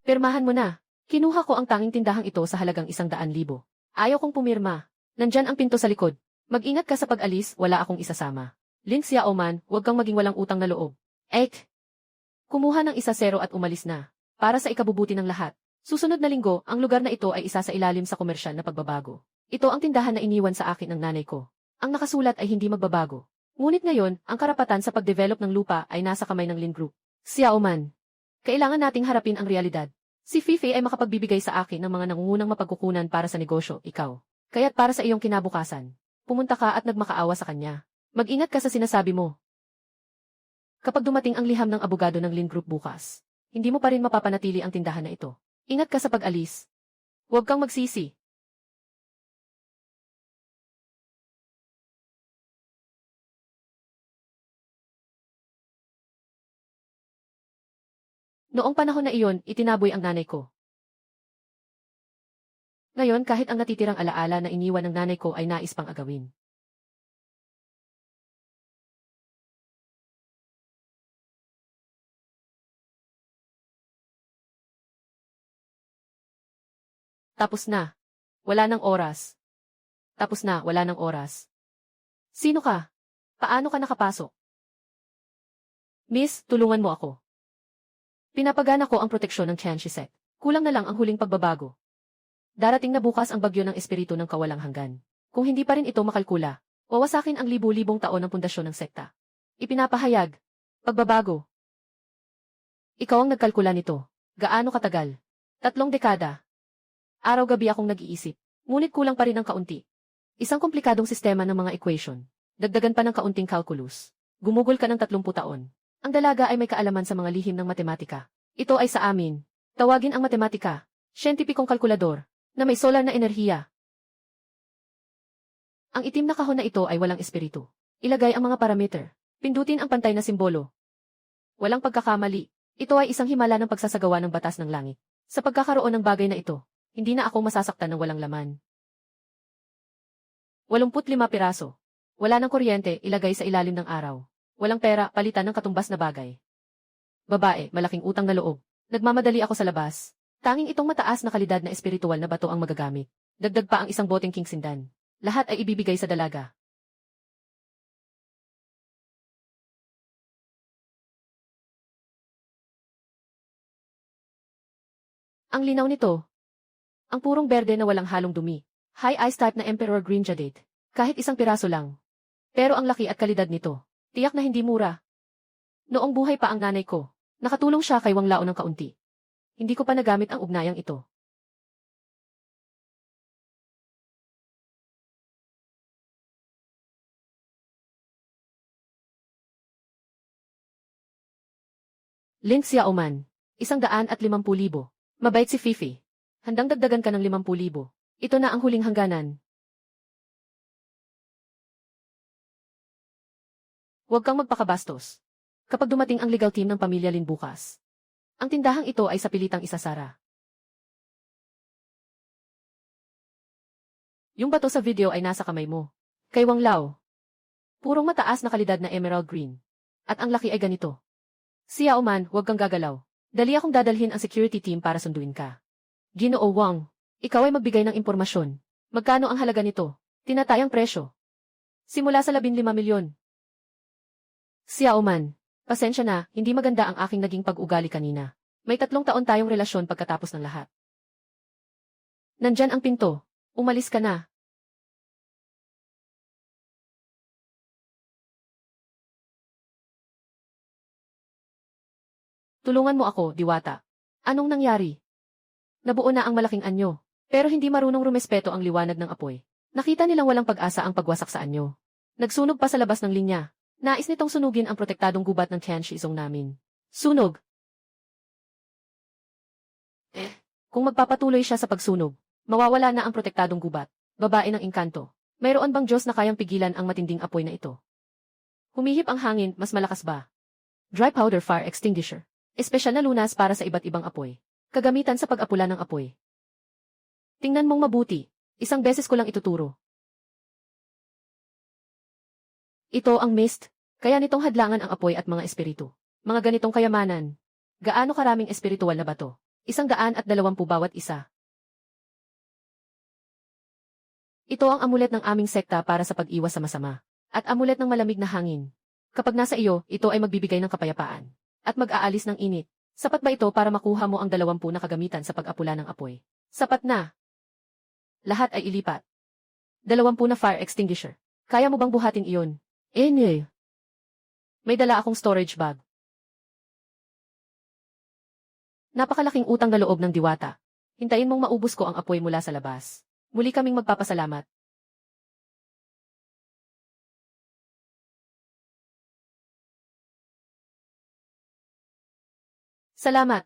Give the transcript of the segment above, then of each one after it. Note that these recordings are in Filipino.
Pirmahan mo na. Kinuha ko ang tanging tindahang ito sa halagang 100,000. Ayaw kong pumirma. Nandyan ang pinto sa likod. Mag-ingat ka sa pag-alis, wala akong isasama. Lin Xiaoman, huwag kang maging walang utang na loob. Kumuha ng 1-0 at umalis na. Para sa ikabubuti ng lahat. Susunod na linggo, ang lugar na ito ay isa sa ilalim sa komersyal na pagbabago. Ito ang tindahan na iniwan sa akin ng nanay ko. Ang nakasulat ay hindi magbabago. Ngunit ngayon, ang karapatan sa pag-develop ng lupa ay nasa kamay ng Lin Group. Xiaoman, kailangan nating harapin ang realidad. Si Fifi ay makapagbibigay sa akin ng mga nangungunang mapagkukunan para sa negosyo, ikaw. Kaya't para sa iyong kinabukasan, pumunta ka at nagmakaawa sa kanya. Mag-ingat ka sa sinasabi mo. Kapag dumating ang liham ng abogado ng Lin Group bukas, hindi mo pa rin mapapanatili ang tindahan na ito. Ingat ka sa pag-alis. Huwag kang magsisi. Noong panahon na iyon, itinaboy ang nanay ko. Ngayon kahit ang natitirang alaala na iniwan ng nanay ko ay nais pang agawin. Tapos na. Wala ng oras. Tapos na, wala ng oras. Sino ka? Paano ka nakapasok? Miss, tulungan mo ako. Pinapagana ko ang proteksyon ng Chanshisek. Kulang na lang ang huling pagbabago. Darating na bukas ang bagyo ng espiritu ng kawalang hanggan. Kung hindi pa rin ito makalkula, wawasakin ang libu-libong taon ng pundasyon ng sekta. Ipinapahayag. Pagbabago. Ikaw ang nagkalkula nito. Gaano katagal? 3 dekada. Araw-gabi akong nag-iisip. Ngunit kulang pa rin ang kaunti. Isang komplikadong sistema ng mga equation. Dagdagan pa ng kaunting calculus. Gumugol ka ng 30 taon. Ang dalaga ay may kaalaman sa mga lihim ng matematika. Ito ay sa amin. Tawagin ang matematika, siyentipikong kalkulador, na may solar na enerhiya. Ang itim na kahon na ito ay walang espiritu. Ilagay ang mga parameter. Pindutin ang pantay na simbolo. Walang pagkakamali. Ito ay isang himala ng pagsasagawa ng batas ng langit. Sa pagkakaroon ng bagay na ito, hindi na ako masasaktan ng walang laman. 85 piraso. Wala ng kuryente, ilagay sa ilalim ng araw. Walang pera, palitan ng katumbas na bagay. Babae, malaking utang na loob. Nagmamadali ako sa labas. Tanging itong mataas na kalidad na espiritual na bato ang magagamit. Dagdag pa ang isang boteng king sindan. Lahat ay ibibigay sa dalaga. Ang linaw nito. Ang purong berde na walang halong dumi. High ice type na Emperor Green Jaded. Kahit isang piraso lang. Pero ang laki at kalidad nito. Tiyak na hindi mura. Noong buhay pa ang nanay ko, nakatulong siya kay Wang Lao ng kaunti. Hindi ko pa nagamit ang ugnayang ito. Lin Xiaoman, 150,000. Mabait si Fifi. Handang dagdagan ka ng 50,000. Ito na ang huling hangganan. Huwag kang magpakabastos. Kapag dumating ang legal team ng pamilya Lin bukas, ang tindahang ito ay sa pilitang isasara. Yung bato sa video ay nasa kamay mo. Kay Wang Lao. Purong mataas na kalidad na emerald green. At ang laki ay ganito. Xiaoman, huwag kang gagalaw. Dali akong dadalhin ang security team para sunduin ka. Ginoo Wang, ikaw ay magbigay ng impormasyon. Magkano ang halaga nito? Tinatayang presyo. Simula sa 15 milyon. Xiaoman, pasensya na, hindi maganda ang aking naging pag-ugali kanina. May 3 taon tayong relasyon pagkatapos ng lahat. Nandyan ang pinto. Umalis ka na. Tulungan mo ako, Diwata. Anong nangyari? Nabuo na ang malaking anyo, pero hindi marunong rumespeto ang liwanag ng apoy. Nakita nilang walang pag-asa ang pagwasak sa anyo. Nagsunog pa sa labas ng linya. Nais nitong sunugin ang protektadong gubat ng Tianshizong namin. Sunog! Kung magpapatuloy siya sa pagsunog, mawawala na ang protektadong gubat. Babae ng engkanto. Mayroon bang Diyos na kayang pigilan ang matinding apoy na ito? Humihip ang hangin, mas malakas ba? Dry powder fire extinguisher. Espesyal na lunas para sa iba't ibang apoy. Kagamitan sa pag-apula ng apoy. Tingnan mong mabuti. Isang beses ko lang ituturo. Ito ang mist. Kaya nitong hadlangan ang apoy at mga espiritu. Mga ganitong kayamanan. Gaano karaming espiritual na bato? 120 bawat isa. Ito ang amulet ng aming sekta para sa pag-iwas sa masama. At amulet ng malamig na hangin. Kapag nasa iyo, ito ay magbibigay ng kapayapaan. At mag-aalis ng init. Sapat ba ito para makuha mo ang 20 na kagamitan sa pag-apula ng apoy? Sapat na. Lahat ay ilipat. 20 na fire extinguisher. Kaya mo bang buhatin iyon? Eh. May dala akong storage bag. Napakalaking utang na loob ng diwata. Hintayin mong maubos ko ang apoy mula sa labas. Muli kaming magpapasalamat. Salamat.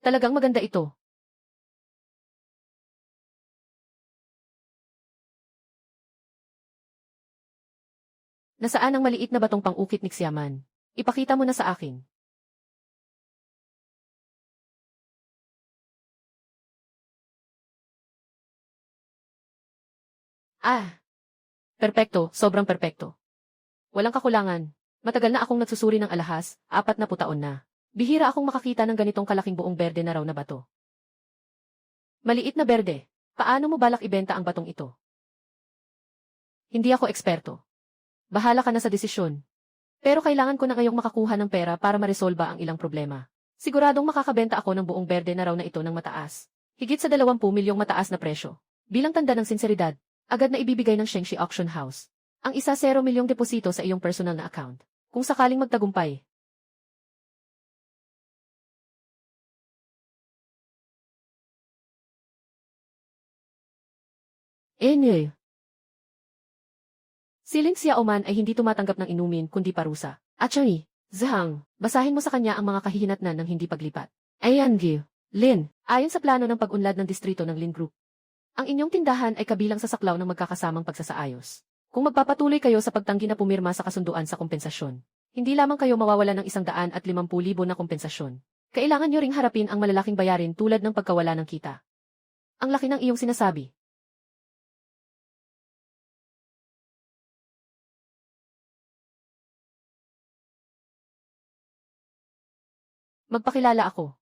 Talagang maganda ito. Nasaan ang maliit na batong pang-ukit ni Xiaman? Ipakita mo na sa akin. Perpekto, sobrang perpekto. Walang kakulangan. Matagal na akong nagsusuri ng alahas, 40 taon na. Bihira akong makakita ng ganitong kalaking buong berde na raw na bato. Maliit na berde. Paano mo balak ibenta ang batong ito? Hindi ako eksperto. Bahala ka na sa desisyon. Pero kailangan ko na ngayong makakuha ng pera para maresolba ang ilang problema. Siguradong makakabenta ako ng buong berde na raw na ito ng mataas. Higit sa 20 milyong mataas na presyo. Bilang tanda ng sinseridad, agad na ibibigay ng Shengxi Auction House ang 1 milyong deposito sa iyong personal na account. Kung sakaling magtagumpay. Si Lin Xiaoman ay hindi tumatanggap ng inumin kundi parusa. Actually, Zhang, basahin mo sa kanya ang mga kahihinatnan ng hindi paglipat. Ayan, Lin, ayon sa plano ng pag-unlad ng distrito ng Lin Group. Ang inyong tindahan ay kabilang sa saklaw ng magkakasamang pagsasaayos. Kung magpapatuloy kayo sa pagtanggi na pumirma sa kasunduan sa kompensasyon, hindi lamang kayo mawawala ng 150,000 na kompensasyon. Kailangan nyo ring harapin ang malalaking bayarin tulad ng pagkawala ng kita. Ang laki ng iyong sinasabi. Magpakilala ako.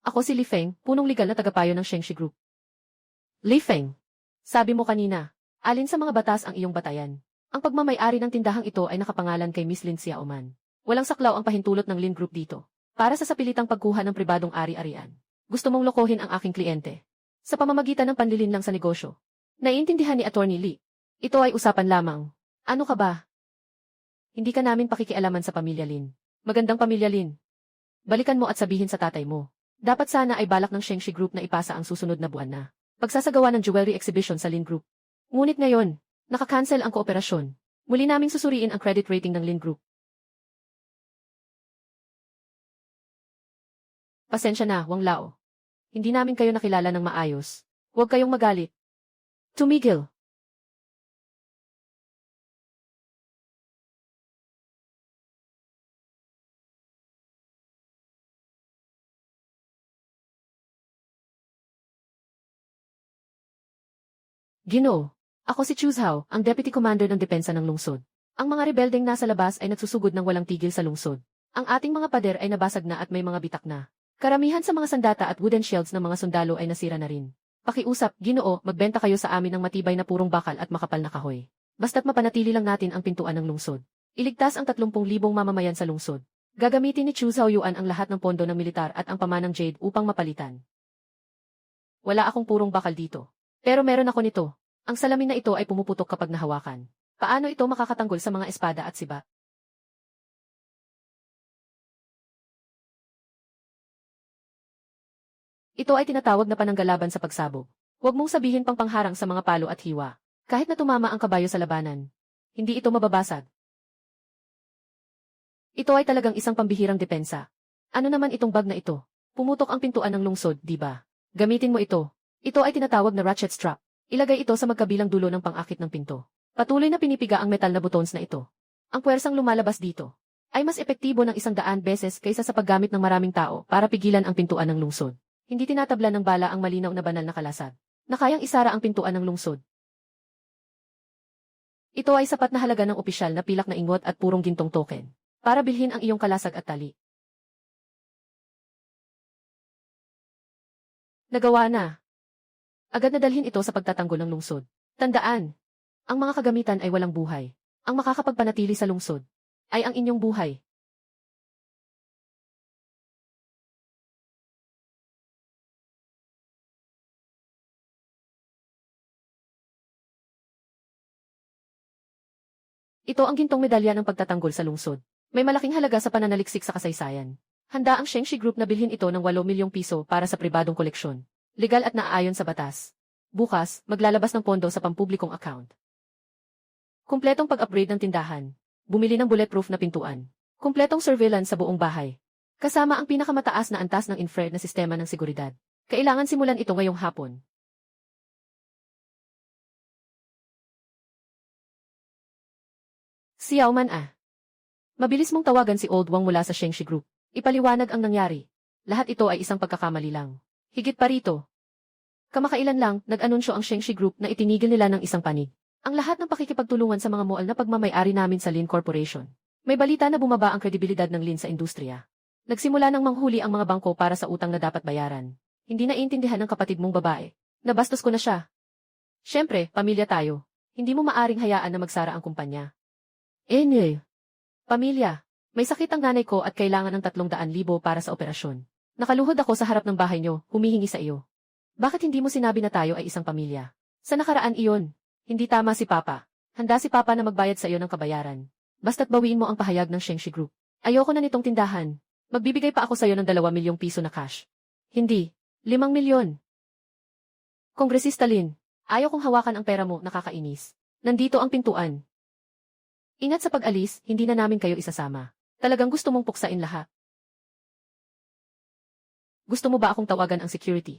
Ako si Li Feng, punong legal na tagapayo ng Shengxi Group. Li Feng, sabi mo kanina, alin sa mga batas ang iyong batayan? Ang pagmamay-ari ng tindahang ito ay nakapangalan kay Miss Lin Xiaoman. Walang saklaw ang pahintulot ng Lin Group dito. Para sa sapilitang pagkuha ng pribadong ari-arian. Gusto mong lokohin ang aking kliyente. Sa pamamagitan ng panlilin lang sa negosyo. Naiintindihan ni Attorney Lee. Ito ay usapan lamang. Ano ka ba? Hindi ka namin pakikialaman sa pamilya Lin. Magandang pamilya Lin. Balikan mo at sabihin sa tatay mo. Dapat sana ay balak ng Shengxi Group na ipasa ang susunod na buwan na pagsasagawa ng jewelry exhibition sa Lin Group. Ngunit ngayon, nakakancel ang kooperasyon. Muli naming susuriin ang credit rating ng Lin Group. Pasensya na, Wang Lao. Hindi namin kayo nakilala ng maayos. Huwag kayong magalit. Tumigil. Ginoo. Ako si Chu Zhao, ang Deputy Commander ng Depensa ng Lungsod. Ang mga rebeldeng nasa labas ay nagsusugod ng walang tigil sa lungsod. Ang ating mga pader ay nabasag na at may mga bitak na. Karamihan sa mga sandata at wooden shields ng mga sundalo ay nasira na rin. Pakiusap, Ginoo, magbenta kayo sa amin ng matibay na purong bakal at makapal na kahoy. Basta't mapanatili lang natin ang pintuan ng lungsod. Iligtas ang 30,000 mamamayan sa lungsod. Gagamitin ni Chu Zhaoyuan ang lahat ng pondo ng militar at ang pamanang Jade upang mapalitan. Wala akong purong bakal dito. Pero meron ako nito. Ang salamin na ito ay pumuputok kapag nahawakan. Paano ito makakatanggol sa mga espada at sibat? Ito ay tinatawag na pananggalaban sa pagsabog. Huwag mong sabihin pang pangharang sa mga palo at hiwa. Kahit na tumama ang kabayo sa labanan, hindi ito mababasag. Ito ay talagang isang pambihirang depensa. Ano naman itong bag na ito? Pumutok ang pintuan ng lungsod, di ba? Gamitin mo ito. Ito ay tinatawag na ratchet strap. Ilagay ito sa magkabilang dulo ng pang-akit ng pinto. Patuloy na pinipiga ang metal na buttons na ito. Ang puwersang lumalabas dito ay mas epektibo ng 100 beses kaysa sa paggamit ng maraming tao para pigilan ang pintuan ng lungsod. Hindi tinatabla ng bala ang malinaw na banal na kalasag na kayang isara ang pintuan ng lungsod. Ito ay sapat na halaga ng opisyal na pilak na ingot at purong gintong token. para bilhin ang iyong kalasag at tali. Nagawa na. Agad na dalhin ito sa pagtatanggol ng lungsod. Tandaan, ang mga kagamitan ay walang buhay. Ang makakapagpanatili sa lungsod ay ang inyong buhay. Ito ang gintong medalya ng pagtatanggol sa lungsod. May malaking halaga sa pananaliksik sa kasaysayan. Handa ang Shengshi Group na bilhin ito ng 8 milyong piso para sa pribadong koleksyon. Legal at naaayon sa batas. Bukas, maglalabas ng pondo sa pampublikong account. Kumpletong pag-upgrade ng tindahan. Bumili ng bulletproof na pintuan. Kumpletong surveillance sa buong bahay. Kasama ang pinakamataas na antas ng infrared na sistema ng seguridad. Kailangan simulan ito ngayong hapon. Si Yao Man ah. Mabilis mong tawagan si Old Wang mula sa Shengshi Group. Ipaliwanag ang nangyari. Lahat ito ay isang pagkakamali lang. Higit pa rito. Kamakailan lang, nag-anunsyo ang Shengshi Group na itinigil nila ng isang panig. Ang lahat ng pakikipagtulungan sa mga mall na pagmamay-ari namin sa Lin Corporation. May balita na bumaba ang kredibilidad ng Lin sa industriya. Nagsimula ng manghuli ang mga bangko para sa utang na dapat bayaran. Hindi naiintindihan ng kapatid mong babae. Nabastos ko na siya. Siyempre, pamilya tayo. Hindi mo maaring hayaan na magsara ang kumpanya. Pamilya. May sakit ang nanay ko at kailangan ng 300,000 para sa operasyon. Nakaluhod ako sa harap ng bahay nyo, humihingi sa iyo. Bakit hindi mo sinabi na tayo ay isang pamilya? Sa nakaraan iyon. Hindi tama si Papa. Handa si Papa na magbayad sa iyo ng kabayaran. Basta't bawiin mo ang pahayag ng Shengshi Group. Ayoko na nitong tindahan. Magbibigay pa ako sa iyo ng 2 milyong piso na cash. Hindi. 5 milyon. Kongresista Lin, ayaw kong hawakan ang pera mo, nakakainis. Nandito ang pintuan. Ingat sa pag-alis, hindi na namin kayo isasama. Talagang gusto mong puksain lahat. Gusto mo ba akong tawagan ang security?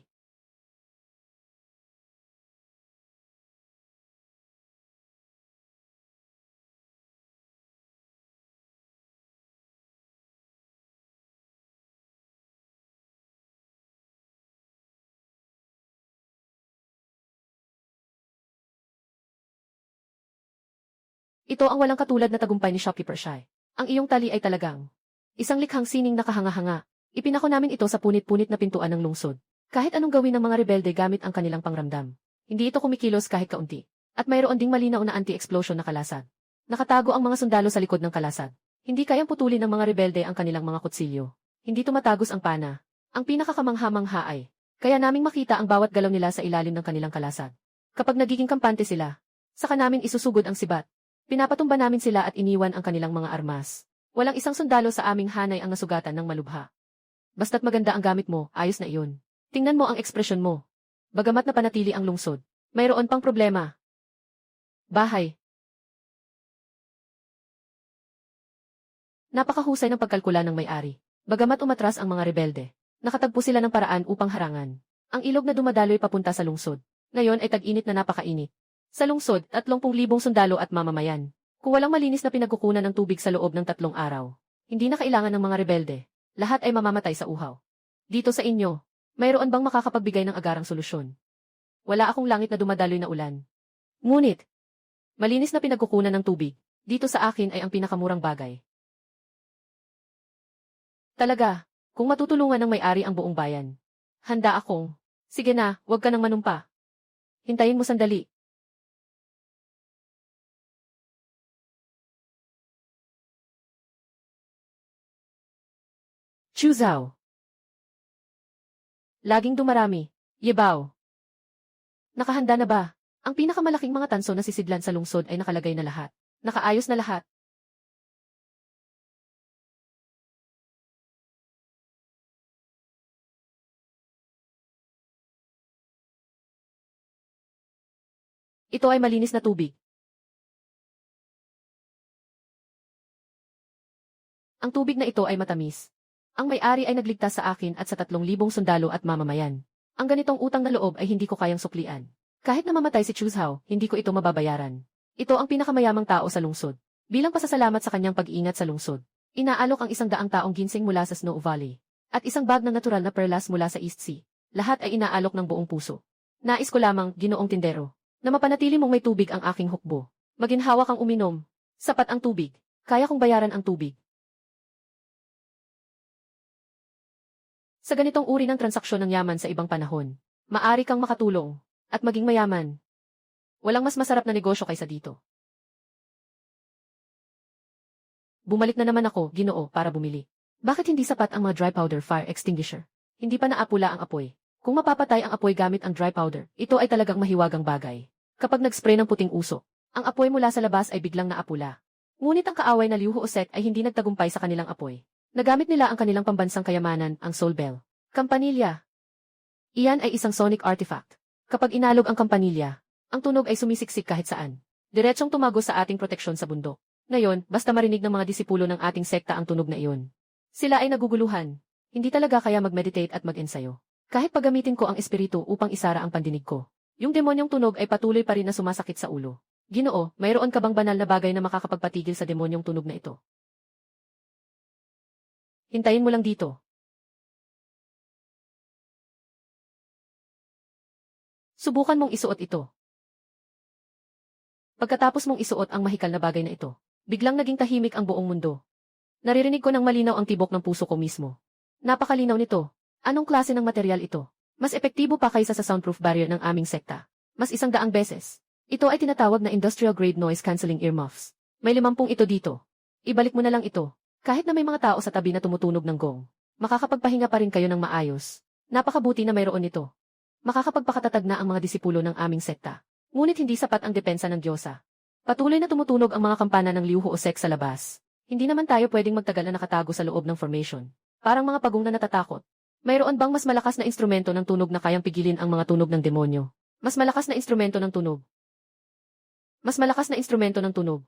Ito ang walang katulad na tagumpay ni Shopkeeper Shy. Ang iyong tali ay talagang isang likhang sining na kahanga-hanga. Ipinako namin ito sa punit-punit na pintuan ng lungsod. Kahit anong gawin ng mga rebelde gamit ang kanilang pangramdam. Hindi ito kumikilos kahit kaunti. At mayroon ding malinaw na anti-explosion na kalasag. Nakatago ang mga sundalo sa likod ng kalasag. Hindi kayang putulin ng mga rebelde ang kanilang mga kutsilyo. Hindi tumatagos ang pana. Ang pinakakamangha-mangha ay kaya naming makita ang bawat galaw nila sa ilalim ng kanilang kalasag. Kapag nagiging kampante sila, saka namin isusugod ang sibat. Pinapatumba namin sila at iniwan ang kanilang mga armas. Walang isang sundalo sa aming hanay ang nasugatan ng malubha. Basta't maganda ang gamit mo, ayos na iyon. Tingnan mo ang ekspresyon mo. Bagamat na panatili ang lungsod, mayroon pang problema. Bahay. Napakahusay ng pagkalkula ng may-ari. Bagamat umatras ang mga rebelde, nakatagpo sila ng paraan upang harangan ang ilog na dumadaloy papunta sa lungsod. Ngayon ay tag-init na napakainit. Sa lungsod, 30,000 sundalo at mamamayan. Kung walang malinis na pinagkukunan ng tubig sa loob ng 3 araw, hindi na kailangan ng mga rebelde. Lahat ay mamamatay sa uhaw. Dito sa inyo, mayroon bang makakapagbigay ng agarang solusyon? Wala akong langit na dumadaloy na ulan. Ngunit, malinis na pinagkukunan ng tubig, dito sa akin ay ang pinakamurang bagay. Talaga, kung matutulungan ng may-ari ang buong bayan. Handa akong, sige na, huwag ka nang manumpa. Hintayin mo sandali. Chuzao. Laging dumarami. Yebaw. Nakahanda na ba? Ang pinakamalaking mga tanso na sisidlan sa lungsod ay nakalagay na lahat. Nakaayos na lahat. Ito ay malinis na tubig. Ang tubig na ito ay matamis. Ang may-ari ay nagligtas sa akin at sa 3,000 sundalo at mamamayan. Ang ganitong utang na loob ay hindi ko kayang suklian. Kahit na mamatay si Chuzhao, hindi ko ito mababayaran. Ito ang pinakamayamang tao sa lungsod. Bilang pasasalamat sa kanyang pag-iingat sa lungsod, inaalok ang 100 taong ginseng mula sa Snow Valley at isang bag ng natural na perlas mula sa East Sea. Lahat ay inaalok ng buong puso. Nais ko lamang, Ginoong Tindero, na mapanatili mong may tubig ang aking hukbo. Maginhawa kang uminom. Sapat ang tubig. Kaya kong bayaran ang tubig. Sa ganitong uri ng transaksyon ng yaman sa ibang panahon, maari kang makatulong at maging mayaman. Walang mas masarap na negosyo kaysa dito. Bumalik na naman ako, Ginoo, para bumili. Bakit hindi sapat ang mga dry powder fire extinguisher? Hindi pa naapula ang apoy. Kung mapapatay ang apoy gamit ang dry powder, ito ay talagang mahiwagang bagay. Kapag nag-spray ng puting usok, ang apoy mula sa labas ay biglang naapula. Ngunit ang kaaway na Liu Huosek ay hindi nagtagumpay sa kanilang apoy. Nagamit nila ang kanilang pambansang kayamanan, ang Soul Bell. Kampanilya. Iyan ay isang sonic artifact. Kapag inalog ang kampanilya, ang tunog ay sumisiksik kahit saan. Diretsong tumago sa ating proteksyon sa bundok. Ngayon, basta marinig ng mga disipulo ng ating sekta ang tunog na iyon. Sila ay naguguluhan. Hindi talaga kaya mag-meditate at mag-ensayo. Kahit paggamitin ko ang espiritu upang isara ang pandinig ko. Yung demonyong tunog ay patuloy pa rin na sumasakit sa ulo. Ginoo, mayroon ka bang banal na bagay na makakapagpatigil sa demonyong tunog na ito? Hintayin mo lang dito. Subukan mong isuot ito. Pagkatapos mong isuot ang mahikal na bagay na ito, biglang naging tahimik ang buong mundo. Naririnig ko ng malinaw ang tibok ng puso ko mismo. Napakalinaw nito. Anong klase ng material ito? Mas epektibo pa kaysa sa soundproof barrier ng aming sekta. Mas 100 beses. Ito ay tinatawag na industrial-grade noise-cancelling earmuffs. May 50 ito dito. Ibalik mo na lang ito. Kahit na may mga tao sa tabi na tumutunog ng gong, makakapagpahinga pa rin kayo ng maayos. Napakabuti na mayroon ito. Makakapagpakatatag na ang mga disipulo ng aming sekta. Ngunit hindi sapat ang depensa ng Diyosa. Patuloy na tumutunog ang mga kampana ng Liu Huosek sa labas. Hindi naman tayo pwedeng magtagal na nakatago sa loob ng formation. Parang mga pagong na natatakot. Mayroon bang mas malakas na instrumento ng tunog na kayang pigilin ang mga tunog ng demonyo? Mas malakas na instrumento ng tunog. Mas malakas na instrumento ng tunog.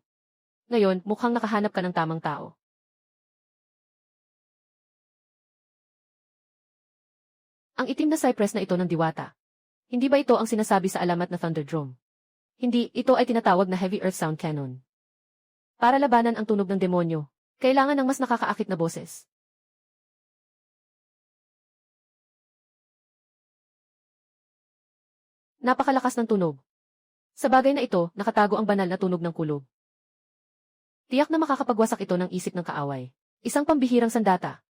Ngayon, mukhang nakahanap ka ng tamang tao. Ang itim na cypress na ito ng diwata. Hindi ba ito ang sinasabi sa alamat na Thunderdrome? Hindi, ito ay tinatawag na Heavy Earth Sound Cannon. Para labanan ang tunog ng demonyo, kailangan ng mas nakakaakit na boses. Napakalakas ng tunog. Sa bagay na ito, nakatago ang banal na tunog ng kulog. Tiyak na makakapagwasak ito ng isip ng kaaway. Isang pambihirang sandata.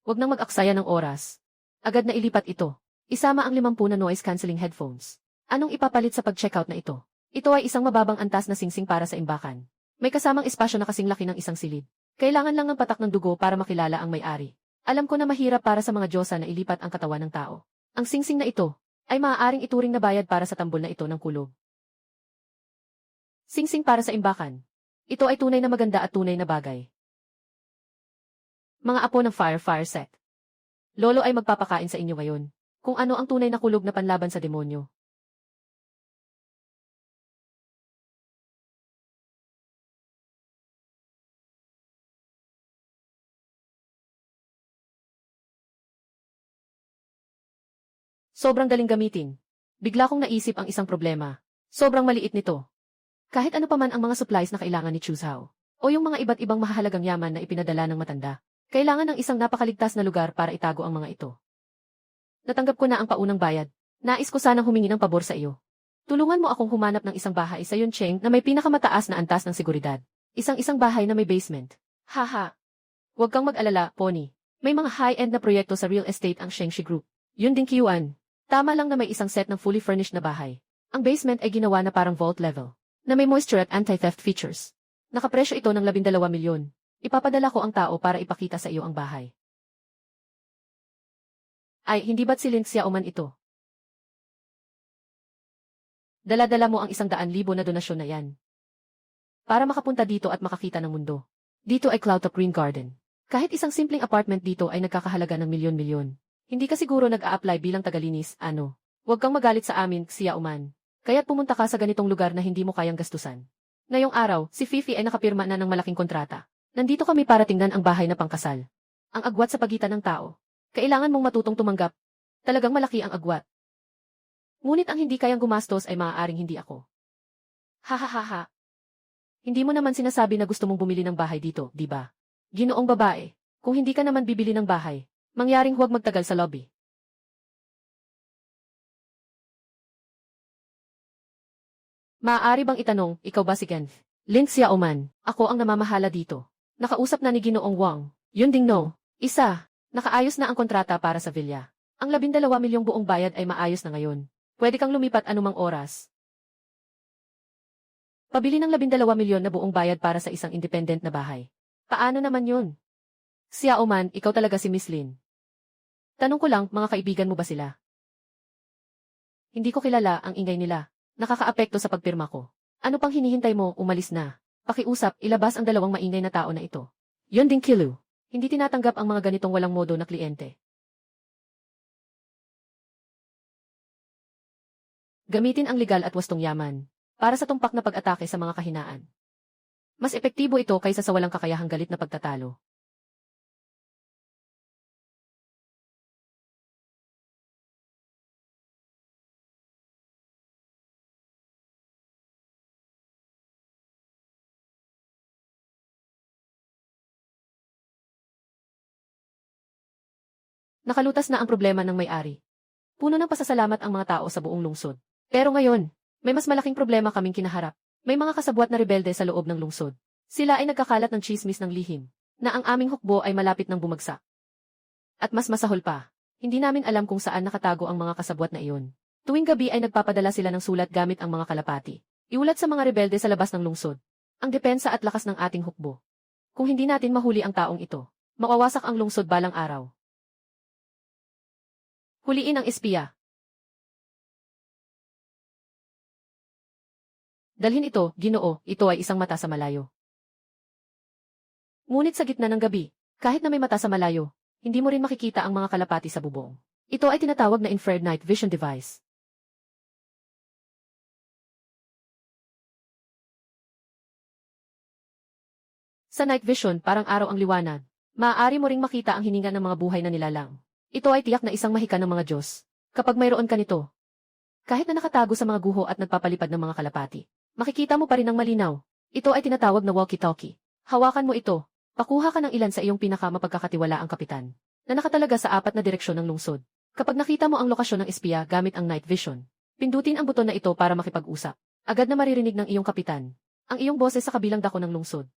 Huwag nang mag-aksaya ng oras. Agad na ilipat ito. Isama ang 50 na noise-cancelling headphones. Anong ipapalit sa pag-checkout na ito? Ito ay isang mababang antas na singsing para sa imbakan. May kasamang espasyo na kasing laki ng isang silid. Kailangan lang ng patak ng dugo para makilala ang may-ari. Alam ko na mahirap para sa mga Diyosa na ilipat ang katawan ng tao. Ang singsing na ito ay maaaring ituring na bayad para sa tambol na ito ng kulog. Singsing para sa imbakan. Ito ay tunay na maganda at tunay na bagay. Mga apo ng fire set. Lolo ay magpapakain sa inyo ngayon. Kung ano ang tunay na kulog na panlaban sa demonyo. Sobrang galing gamitin. Bigla kong naisip ang isang problema. Sobrang maliit nito. Kahit ano pa man ang mga supplies na kailangan ni Chuzhao, o yung mga iba't ibang mahalagang yaman na ipinadala ng matanda, kailangan ng isang napakaligtas na lugar para itago ang mga ito. Natanggap ko na ang paunang bayad. Nais ko sanang humingi ng pabor sa iyo. Tulungan mo akong humanap ng isang bahay sa Yuncheng na may pinakamataas na antas ng seguridad. Isang bahay na may basement. Haha. Huwag kang mag-alala, Pony. May mga high-end na proyekto sa real estate ang Shengshi Group. Yun din Q1. Tama lang na may isang set ng fully furnished na bahay. Ang basement ay ginawa na parang vault level, na may moisture at anti-theft features. Nakapresyo ito ng 12 milyon. Ipapadala ko ang tao para ipakita sa iyo ang bahay. Ay, hindi ba't si Lin Xiaoman ito? Dala-dala mo ang 100,000 na donasyon na yan. Para makapunta dito at makakita ng mundo. Dito ay Cloudtop Green Garden. Kahit isang simpleng apartment dito ay nagkakahalaga ng milyon-milyon. Hindi ka siguro nag-a-apply bilang tagalinis, ano? Huwag kang magalit sa amin, Xiaoman. Kaya't pumunta ka sa ganitong lugar na hindi mo kayang gastusan. Ngayong araw, si Fifi ay nakapirma na ng malaking kontrata. Nandito kami para tingnan ang bahay na pangkasal. Ang agwat sa pagitan ng tao. Kailangan mong matutong tumanggap. Talagang malaki ang agwat. Ngunit ang hindi kayang gumastos ay maaaring hindi ako. Hahaha. Hindi mo naman sinasabi na gusto mong bumili ng bahay dito, di ba? Ginoong babae, kung hindi ka naman bibili ng bahay, mangyaring huwag magtagal sa lobby. Maaari bang itanong, ikaw ba si Gen? Lin Xiaoman, ako ang namamahala dito. Nakausap na ni Ginoong Wang. Yun ding no. Isa. Nakaayos na ang kontrata para sa villa. Ang 12 milyong buong bayad ay maayos na ngayon. Pwede kang lumipat anumang oras. Pabili ng 12 milyon na buong bayad para sa isang independent na bahay. Paano naman yun? Xiao Man, ikaw talaga si Miss Lin. Tanong ko lang, mga kaibigan mo ba sila? Hindi ko kilala ang ingay nila. Nakakaapekto sa pagpirma ko. Ano pang hinihintay mo, umalis na. Pakiusap, ilabas ang dalawang maingay na tao na ito. Yon ding Kilu. Hindi tinatanggap ang mga ganitong walang modo na kliyente. Gamitin ang legal at wastong yaman para sa tumpak na pag-atake sa mga kahinaan. Mas epektibo ito kaysa sa walang kakayahang galit na pagtatalo. Nakalutas na ang problema ng may-ari. Puno ng pasasalamat ang mga tao sa buong lungsod. Pero ngayon, may mas malaking problema kaming kinaharap. May mga kasabwat na rebelde sa loob ng lungsod. Sila ay nagkakalat ng tsismis ng lihim, na ang aming hukbo ay malapit ng bumagsak. At mas masahol pa, hindi namin alam kung saan nakatago ang mga kasabwat na iyon. Tuwing gabi ay nagpapadala sila ng sulat gamit ang mga kalapati. Iulat sa mga rebelde sa labas ng lungsod. Ang depensa at lakas ng ating hukbo. Kung hindi natin mahuli ang taong ito, mawawasak ang lungsod balang araw. Huliin ang espiya. Dalhin ito, Ginoo, ito ay isang mata sa malayo. Ngunit sa gitna ng gabi, kahit na may mata sa malayo, hindi mo rin makikita ang mga kalapati sa bubong. Ito ay tinatawag na infrared night vision device. Sa night vision, parang araw ang liwanag. Maaari mo ring makita ang hininga ng mga buhay na nilalang. Ito ay tiyak na isang mahika ng mga Diyos. Kapag mayroon ka nito, kahit na nakatago sa mga guho at nagpapalipad ng mga kalapati, makikita mo pa rin ng malinaw. Ito ay tinatawag na walkie-talkie. Hawakan mo ito. Pakuha ka ng ilan sa iyong pinakamapagkakatiwalaang kapitan, na nakatalaga sa 4 na direksyon ng lungsod. Kapag nakita mo ang lokasyon ng espiya gamit ang night vision, pindutin ang buton na ito para makipag-usap. Agad na maririnig ng iyong kapitan ang iyong boses sa kabilang dako ng lungsod.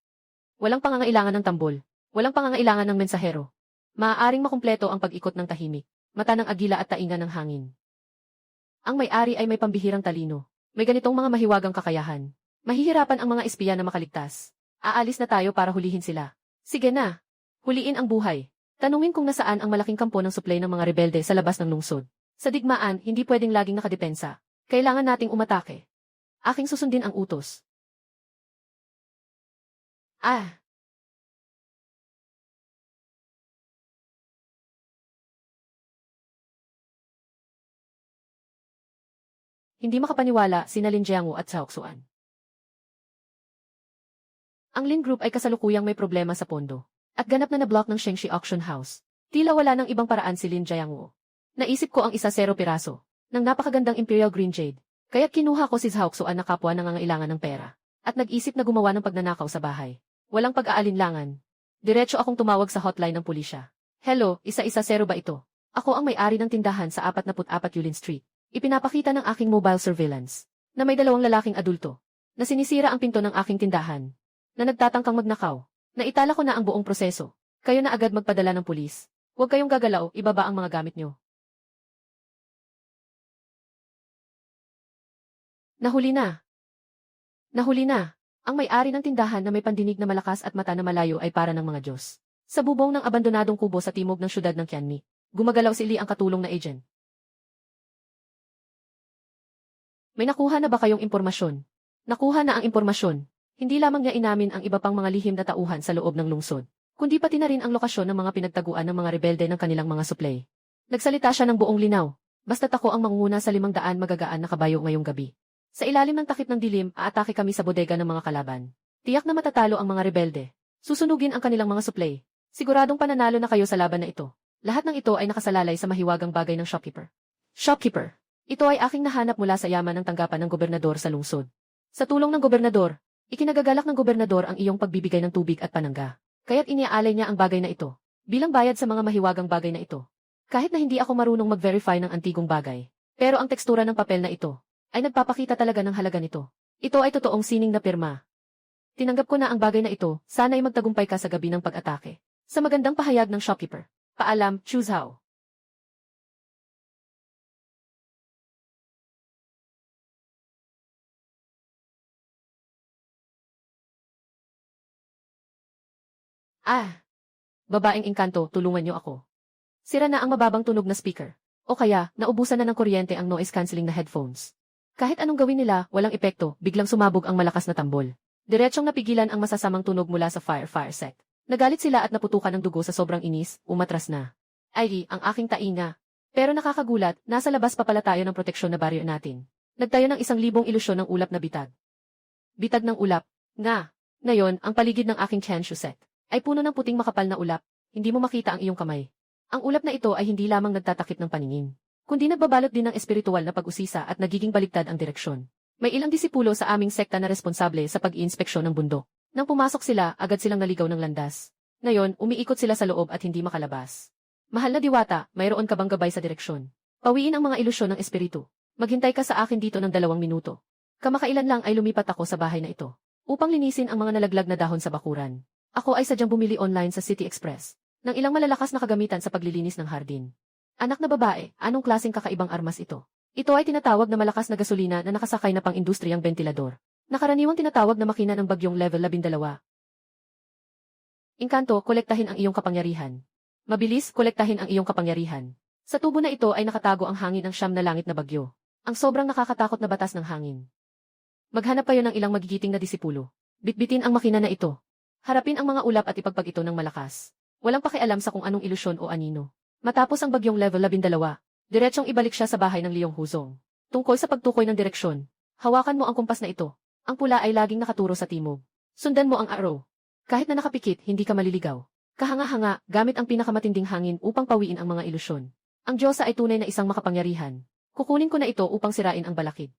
Walang pangangailangan ng tambol. Walang pangangailangan ng mensahero. Maaaring makumpleto ang pag-ikot ng tahimik, mata ng agila at tainga ng hangin. Ang may-ari ay may pambihirang talino. May ganitong mga mahiwagang kakayahan. Mahihirapan ang mga espiya na makaligtas. Aalis na tayo para hulihin sila. Sige na. Huliin ang buhay. Tanungin kung nasaan ang malaking kampo ng suplay ng mga rebelde sa labas ng lungsod. Sa digmaan, hindi pwedeng laging nakadepensa. Kailangan nating umatake. Aking susundin ang utos. Hindi makapaniwala sina Lin Jiangwu at Cao Xuan. Ang Lin Group ay kasalukuyang may problema sa pondo, at ganap na na-block ng Shengxi Auction House. Tila wala ng ibang paraan si Lin Jiangwu. Naisip ko ang 0 piraso, ng napakagandang Imperial Green Jade, kaya't kinuha ko si Cao Xuan na kapwa nangangailangan ng pera, at nag-isip na gumawa ng pagnanakaw sa bahay. Walang pag-aalinlangan. Diretso akong tumawag sa hotline ng pulisya. Hello, 110 ba ito? Ako ang may-ari ng tindahan sa 44 Yulin Street. Ipinapakita ng aking mobile surveillance na may 2 lalaking adulto na sinisira ang pinto ng aking tindahan na nagtatangkang magnakaw. Naitala ko na ang buong proseso. Kayo na agad magpadala ng pulis. Huwag kayong gagalaw, ibaba ang mga gamit nyo. Nahuli na. Nahuli na. Ang may-ari ng tindahan na may pandinig na malakas at mata na malayo ay para ng mga Diyos. Sa bubong ng abandonadong kubo sa timog ng syudad ng Qianmi, gumagalaw si Li ang katulong na agent. May nakuha na ba kayong impormasyon? Nakuha na ang impormasyon. Hindi lamang niya inamin ang iba pang mga lihim na tauhan sa loob ng lungsod, kundi pati na rin ang lokasyon ng mga pinagtaguan ng mga rebelde ng kanilang mga suplay. Nagsalita siya ng buong linaw. Basta't ako ang mangunguna sa 500 magagaan na kabayo ngayong gabi. Sa ilalim ng takip ng dilim, aatake kami sa bodega ng mga kalaban. Tiyak na matatalo ang mga rebelde. Susunugin ang kanilang mga suplay. Siguradong pananalo na kayo sa laban na ito. Lahat ng ito ay nakasalalay sa mahiwagang bagay ng shopkeeper. Shopkeeper. Ito ay aking nahanap mula sa yaman ng tanggapan ng gobernador sa lungsod. Sa tulong ng gobernador, ikinagagalak ng gobernador ang iyong pagbibigay ng tubig at panangga. Kaya't iniaalay niya ang bagay na ito, bilang bayad sa mga mahiwagang bagay na ito. Kahit na hindi ako marunong mag-verify ng antigong bagay, pero ang tekstura ng papel na ito, ay nagpapakita talaga ng halaga nito. Ito ay totoong sining na pirma. Tinanggap ko na ang bagay na ito, sana ay magtagumpay ka sa gabi ng pag-atake. Sa magandang pahayag ng shopkeeper. Paalam, Chu Zhao. Ah, babaeng engkanto, tulungan niyo ako. Sira na ang mababang tunog na speaker. O kaya, naubusan na ng kuryente ang noise-canceling na headphones. Kahit anong gawin nila, walang epekto, biglang sumabog ang malakas na tambol. Diretsong napigilan ang masasamang tunog mula sa fire set. Nagalit sila at naputukan ng dugo sa sobrang inis, umatras na. Ay, ang aking tainga. Pero nakakagulat, nasa labas pa pala tayo ng proteksyon na baryo natin. Nagtayo ng 1,000 ilusyon ng ulap na bitag. Bitag ng ulap. Nga. Ngayon, ang paligid ng aking Chenshu set ay puno ng puting makapal na ulap, hindi mo makita ang iyong kamay. Ang ulap na ito ay hindi lamang nagtatakip ng paningin, kundi nagbabalot din ng espiritual na pag-usisa at nagiging baliktad ang direksyon. May ilang disipulo sa aming sekta na responsable sa pag-iinspeksyon ng bundok. Nang pumasok sila, agad silang naligaw ng landas. Ngayon, umiikot sila sa loob at hindi makalabas. Mahal na diwata, mayroon ka bang gabay sa direksyon? Pawiin ang mga ilusyon ng espiritu. Maghintay ka sa akin dito ng 2 minuto. Kamakailan lang ay lumipat ako sa bahay na ito, upang linisin ang mga nalaglag na dahon sa bakuran. Ako ay sadyang bumili online sa City Express ng ilang malalakas na kagamitan sa paglilinis ng hardin. Anak na babae, anong klaseng kakaibang armas ito? Ito ay tinatawag na malakas na gasolina na nakasakay na pang-industriyang bentilador. Nakaraniwang tinatawag na makina ng bagyong level 12. Engkanto, kolektahin ang iyong kapangyarihan. Mabilis, kolektahin ang iyong kapangyarihan. Sa tubo na ito ay nakatago ang hangin ng 9 na langit na bagyo. Ang sobrang nakakatakot na batas ng hangin. Maghanap kayo ng ilang magigiting na disipulo. Bitbitin ang makina na ito. Harapin ang mga ulap at ipagpag ito ng malakas. Walang pakialam sa kung anong ilusyon o anino. Matapos ang bagyong level 12, diretsong ibalik siya sa bahay ng Leong Huzong. Tungkol sa pagtukoy ng direksyon, hawakan mo ang kumpas na ito. Ang pula ay laging nakaturo sa timog. Sundan mo ang arrow. Kahit na nakapikit, hindi ka maliligaw. Kahanga-hanga, gamit ang pinakamatinding hangin upang pawiin ang mga ilusyon. Ang Diyosa ay tunay na isang makapangyarihan. Kukunin ko na ito upang sirain ang balakid.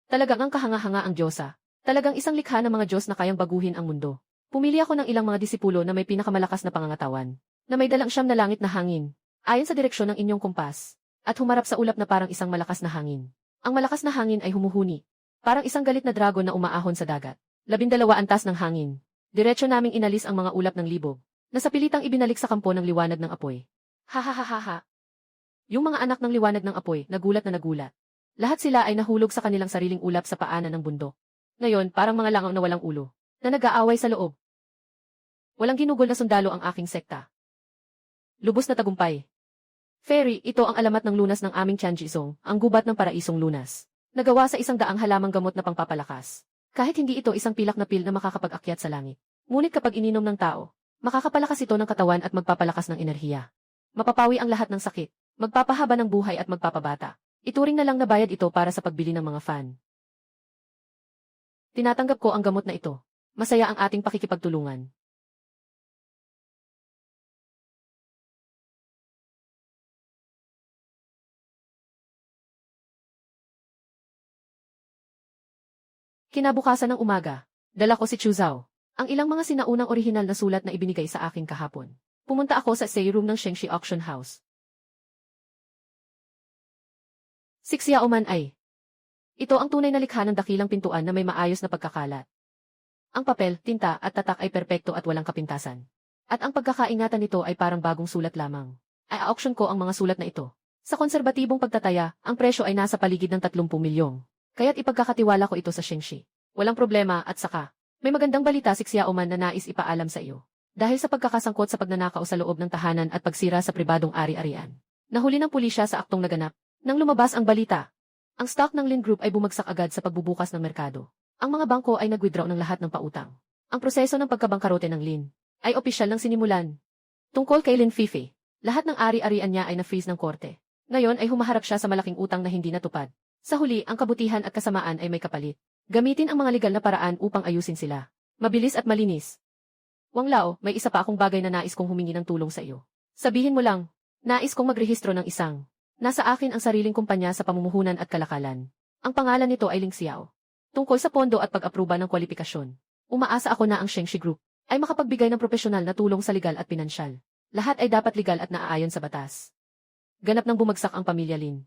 Talagang ang kahanga-hanga ang Diyosa. Talagang isang likha ng mga Diyos na kayang baguhin ang mundo. Pumili ako ng ilang mga disipulo na may pinakamalakas na pangangatawan, na may dalang 9 na langit na hangin, ayon sa direksyon ng inyong kumpas, at humarap sa ulap na parang isang malakas na hangin. Ang malakas na hangin ay humuhuni, parang isang galit na dragon na umaahon sa dagat. 12 antas ng hangin. Diretso naming inalis ang mga ulap ng libog, na sa pilitang ibinalik sa kampo ng liwanag ng apoy. Ha. Yung mga anak ng liwanag ng apoy, nagulat na nagulat. Lahat sila ay nahulog sa kanilang sariling ulap sa paanan ng bundok. Ngayon, parang mga langaw na walang ulo, na nag-aaway sa loob. Walang ginugol na sundalo ang aking sekta. Lubos na tagumpay. Fairy, ito ang alamat ng lunas ng aming Tianjizong, ang gubat ng paraisong lunas. Nagawa sa 100 halamang gamot na pangpapalakas. Kahit hindi ito isang pilak na pil na makakapag-akyat sa langit. Ngunit kapag ininom ng tao, makakapalakas ito ng katawan at magpapalakas ng enerhiya. Mapapawi ang lahat ng sakit, magpapahaba ng buhay at magpapabata. Ituring na lang na bayad ito para sa pagbili ng mga fan. Tinatanggap ko ang gamot na ito. Masaya ang ating pakikipagtulungan. Kinabukasan ng umaga, dala ko si Chu Zhao. Ang ilang mga sinaunang orihinal na sulat na ibinigay sa akin kahapon. Pumunta ako sa say room ng Shengxi Auction House. Si Xiaoman ay. Ito ang tunay na likha ng dakilang pintuan na may maayos na pagkakalat. Ang papel, tinta at tatak ay perpekto at walang kapintasan. At ang pagkakaingatan nito ay parang bagong sulat lamang. Ay auction ko ang mga sulat na ito. Sa konserbatibong pagtataya, ang presyo ay nasa paligid ng 30 milyong. Kaya't ipagkakatiwala ko ito sa Shengxi. Walang problema at saka, may magandang balita si Xiaoman na nais ipaalam sa iyo. Dahil sa pagkakasangkot sa pagnanakaw sa loob ng tahanan at pagsira sa pribadong ari-arian. Nahuli ng pulisya sa aktong naganap. Nang lumabas ang balita, ang stock ng Lin Group ay bumagsak agad sa pagbubukas ng merkado. Ang mga bangko ay nag-withdraw ng lahat ng pautang. Ang proseso ng pagkabangkarote ng Lin ay opisyal ng sinimulan. Tungkol kay Lin Fifei, lahat ng ari-arian niya ay na-freeze ng korte. Ngayon ay humaharap siya sa malaking utang na hindi natupad. Sa huli, ang kabutihan at kasamaan ay may kapalit. Gamitin ang mga legal na paraan upang ayusin sila. Mabilis at malinis. Wang Lao, may isa pa akong bagay na nais kong humingi ng tulong sa iyo. Sabihin mo lang, nais kong magrehistro ng isang. Nasa akin ang sariling kumpanya sa pamumuhunan at kalakalan. Ang pangalan nito ay Ling Xiao. Tungkol sa pondo at pag-aproba ng kwalifikasyon, umaasa ako na ang Shengxi Group ay makapagbigay ng propesyonal na tulong sa legal at pinansyal. Lahat ay dapat legal at naaayon sa batas. Ganap nang bumagsak ang pamilya Lin.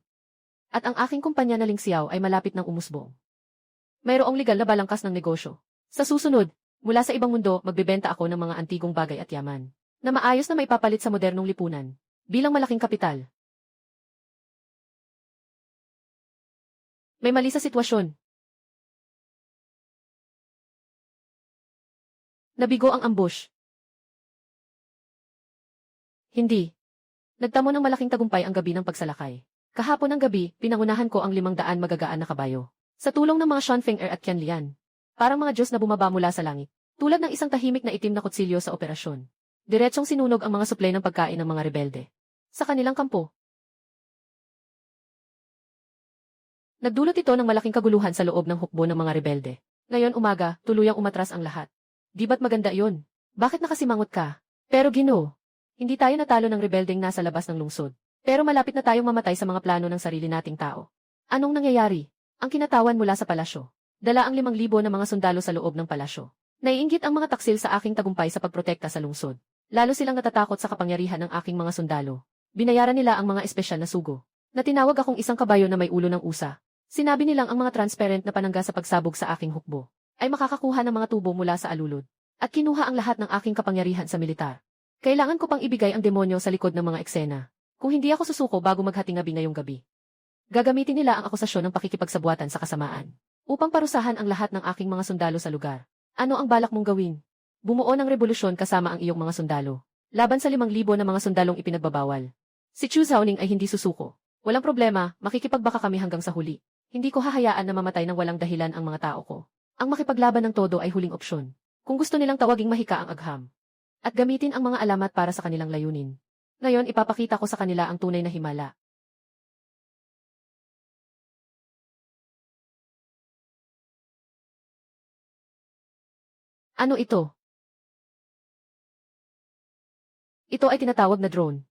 At ang aking kumpanya na Ling Xiao ay malapit ng umusbong. Mayroong legal na balangkas ng negosyo. Sa susunod, Mula sa ibang mundo, magbebenta ako ng mga antigong bagay at yaman na maayos na maipapalit sa modernong lipunan. Bilang malaking kapital. May mali sa sitwasyon. Nabigo ang ambush. Hindi. Nagtamo ng malaking tagumpay ang gabi ng pagsalakay. Kahapon ng gabi, pinangunahan ko ang 500 magagaan na kabayo. Sa tulong ng mga Shanfeng Er at Qian Lian. Parang mga Diyos na bumaba mula sa langit. Tulad ng isang tahimik na itim na kutsilyo sa operasyon. Diretsong sinunog ang mga suplay ng pagkain ng mga rebelde. Sa kanilang kampo. Nagdulot ito ng malaking kaguluhan sa loob ng hukbo ng mga rebelde. Ngayon umaga, tuluyang umatras ang lahat. Di ba't maganda yun? Bakit nakasimangot ka? Pero Ginoo, hindi tayo natalo ng rebeldeng nasa labas ng lungsod. Pero malapit na tayong mamatay sa mga plano ng sarili nating tao. Anong nangyayari? Ang kinatawan mula sa palasyo. Dala ang 5,000 na mga sundalo sa loob ng palasyo. Naiinggit ang mga taksil sa aking tagumpay sa pagprotekta sa lungsod. Lalo silang natatakot sa kapangyarihan ng aking mga sundalo. Binayaran nila ang mga espesyal na sugo. Na tinawag akong isang kabayo na may ulo ng usa. Sinabi nilang ang mga transparent na panangga sa pagsabog sa aking hukbo ay makakakuha ng mga tubo mula sa alulod. At kinuha ang lahat ng aking kapangyarihan sa militar. Kailangan ko pang ibigay ang demonyo sa likod ng mga eksena. Kung hindi ako susuko bago maghatingabi ngayong gabi. Gagamitin nila ang akusasyon ng pakikipagsabuatan sa kasamaan. Upang parusahan ang lahat ng aking mga sundalo sa lugar. Ano ang balak mong gawin? Bumuo ng revolusyon kasama ang iyong mga sundalo. Laban sa 5,000 na mga sundalong ipinagbabawal. Si Chu Xiaoning ay hindi susuko. Walang problema, makikipagbaka kami hanggang sa huli. Hindi ko hahayaan na mamatay ng walang dahilan ang mga tao ko. Ang makipaglaban ng todo ay huling opsyon. Kung gusto nilang tawaging mahika ang agham. At gamitin ang mga alamat para sa kanilang layunin. Ngayon ipapakita ko sa kanila ang tunay na himala. Ano ito? Ito ay tinatawag na drone.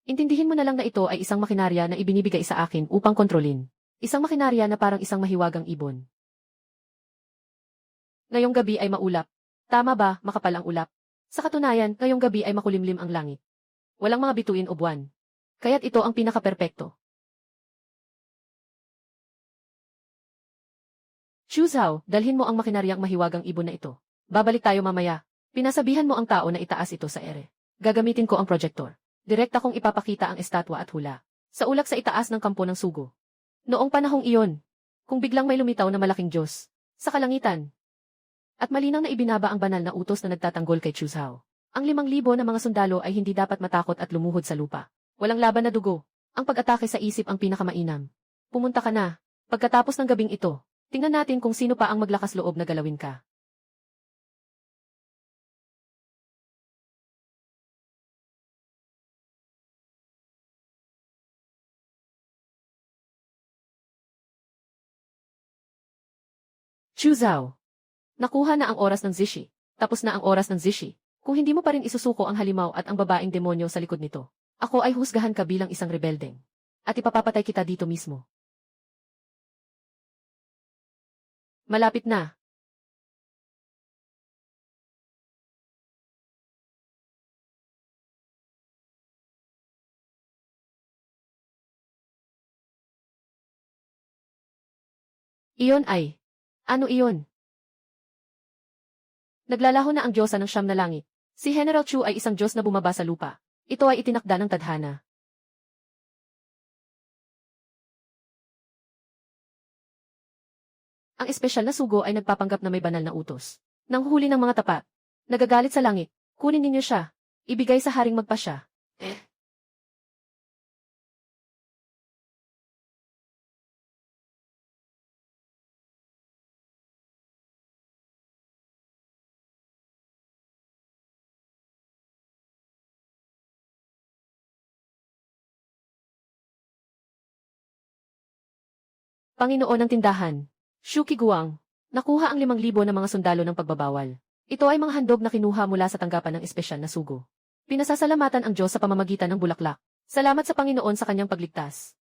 Intindihin mo na lang na ito ay isang makinarya na ibinibigay sa akin upang kontrolin. Isang makinarya na parang isang mahiwagang ibon. Ngayong gabi ay maulap. Tama ba, makapal ang ulap? Sa katunayan, ngayong gabi ay makulimlim ang langit. Walang mga bituin o buwan. Kaya't ito ang pinaka-perpekto. Chu Zhao, dalhin mo ang makinaryang mahiwagang ibon na ito. Babalik tayo mamaya. Pinasabihan mo ang tao na itaas ito sa ere. Gagamitin ko ang projector. Direkta kong ipapakita ang estatwa at hula. Sa ulap sa itaas ng kampo ng sugo. Noong panahong iyon, kung biglang may lumitaw na malaking Diyos, sa kalangitan, at malinang na ibinaba ang banal na utos na nagtatanggol kay Chu Zhao. Ang 5,000 na mga sundalo ay hindi dapat matakot at lumuhod sa lupa. Walang laban na dugo. Ang pag-atake sa isip ang pinakamainam. Pumunta ka na. Pagkatapos ng gabing ito, tingnan natin kung sino pa ang maglakas loob na galawin ka. Chu Zhao. Nakuha na ang oras ng Zishi. Tapos na ang oras ng Zishi. Kung hindi mo pa rin isusuko ang halimaw at ang babaeng demonyo sa likod nito, ako ay husgahan ka bilang isang rebeldeng. At ipapapatay kita dito mismo. Malapit na. Iyon ay. Ano iyon? Naglalaho na ang Diyosa ng Siyam na Langit. Si General Chu ay isang Diyos na bumaba sa lupa. Ito ay itinakda ng tadhana. Ang espesyal na sugo ay nagpapanggap na may banal na utos. Nang huli ng mga tapat. Nagagalit sa langit. Kunin ninyo siya. Ibigay sa haring magpasya. Panginoon ng tindahan. Shuki Guang. Nakuha ang 5,000 na mga sundalo ng pagbabawal. Ito ay mga handog na kinuha mula sa tanggapan ng espesyal na sugo. Pinasasalamatan ang Diyos sa pamamagitan ng bulaklak. Salamat sa Panginoon sa kanyang pagligtas.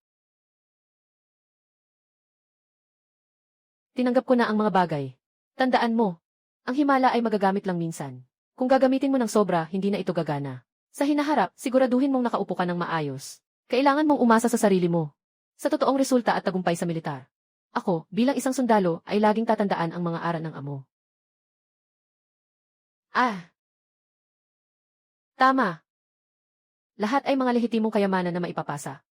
Tinanggap ko na ang mga bagay. Tandaan mo, ang himala ay magagamit lang minsan. Kung gagamitin mo ng sobra, hindi na ito gagana. Sa hinaharap, siguraduhin mong nakaupo ka ng maayos. Kailangan mong umasa sa sarili mo. Sa totoong resulta at tagumpay sa militar. Ako, bilang isang sundalo, ay laging tatandaan ang mga aral ng amo. Ah, tama. Lahat ay mga lehitimong kayamanan na maipapasa.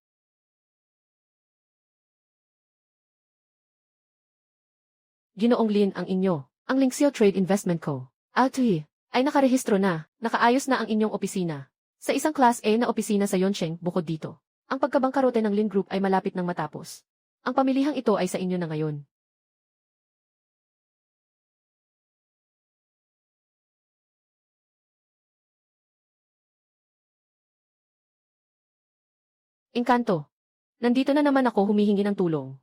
Ginoong Lin ang inyo, ang Linkseo Trade Investment Co. Altui, ay nakarehistro na, nakaayos na ang inyong opisina. Sa isang Class A na opisina sa Yoncheng, bukod dito. Ang pagkabangkarote ng Lin Group ay malapit nang matapos. Ang pamilihang ito ay sa inyo na ngayon. Engkanto. Nandito na naman ako humihingi ng tulong.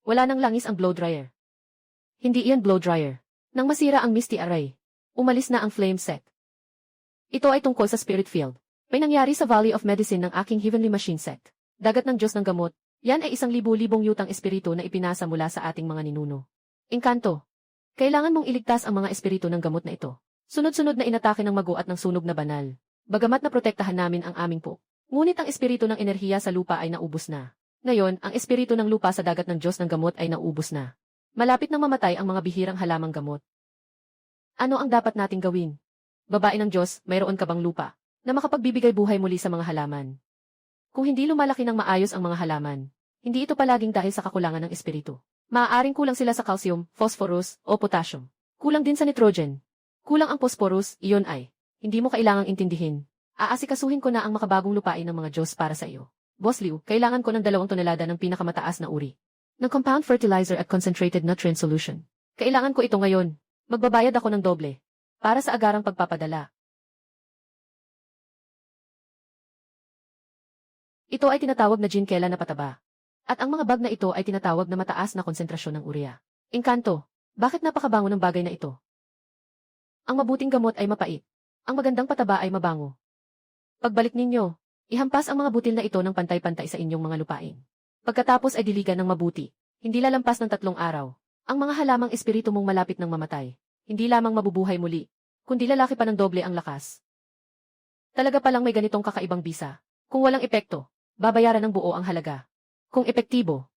Wala nang langis ang blow dryer. Hindi iyan blow dryer. Nang masira ang Misty Array, umalis na ang flame set. Ito ay tungkol sa spirit field. May nangyari sa Valley of Medicine ng aking Heavenly Machine set. Dagat ng Diyos ng Gamot. Yan ay 1,000,000 yutang espiritu na ipinasa mula sa ating mga ninuno. Engkanto. Kailangan mong iligtas ang mga espiritu ng gamot na ito. Sunod-sunod na inatake ng mago at ng sunog na banal. Bagamat na protektahan namin ang aming po. Ngunit ang espiritu ng enerhiya sa lupa ay naubos na. Ngayon, ang espiritu ng lupa sa dagat ng Diyos ng Gamot ay naubos na. Malapit nang mamatay ang mga bihirang halamang gamot. Ano ang dapat nating gawin? Babae ng Diyos, mayroon ka bang lupa na makapagbibigay buhay muli sa mga halaman? Kung hindi lumalaki ng maayos ang mga halaman, hindi ito palaging dahil sa kakulangan ng espiritu. Maaaring kulang sila sa calcium, phosphorus, o potassium. Kulang din sa nitrogen. Kulang ang phosphorus, iyon ay. Hindi mo kailangang intindihin. Aasikasuhin ko na ang makabagong lupain ng mga Diyos para sa iyo. Boss Liu, kailangan ko ng 2 tonelada ng pinakamataas na uri ng compound fertilizer at concentrated nutrient solution. Kailangan ko ito ngayon. Magbabayad ako ng doble para sa agarang pagpapadala. Ito ay tinatawag na ginkela na pataba. At ang mga bag na ito ay tinatawag na mataas na konsentrasyon ng urea. Engkanto, bakit napakabango ng bagay na ito? Ang mabuting gamot ay mapait. Ang magandang pataba ay mabango. Pagbalik ninyo, ihampas ang mga butil na ito ng pantay-pantay sa inyong mga lupain. Pagkatapos ay diligan ng mabuti. Hindi lalampas ng 3 araw. Ang mga halamang espiritu mong malapit ng mamatay. Hindi lamang mabubuhay muli, kundi lalaki pa ng doble ang lakas. Talaga palang may ganitong kakaibang bisa. Kung walang epekto, babayaran ng buo ang halaga. Kung epektibo,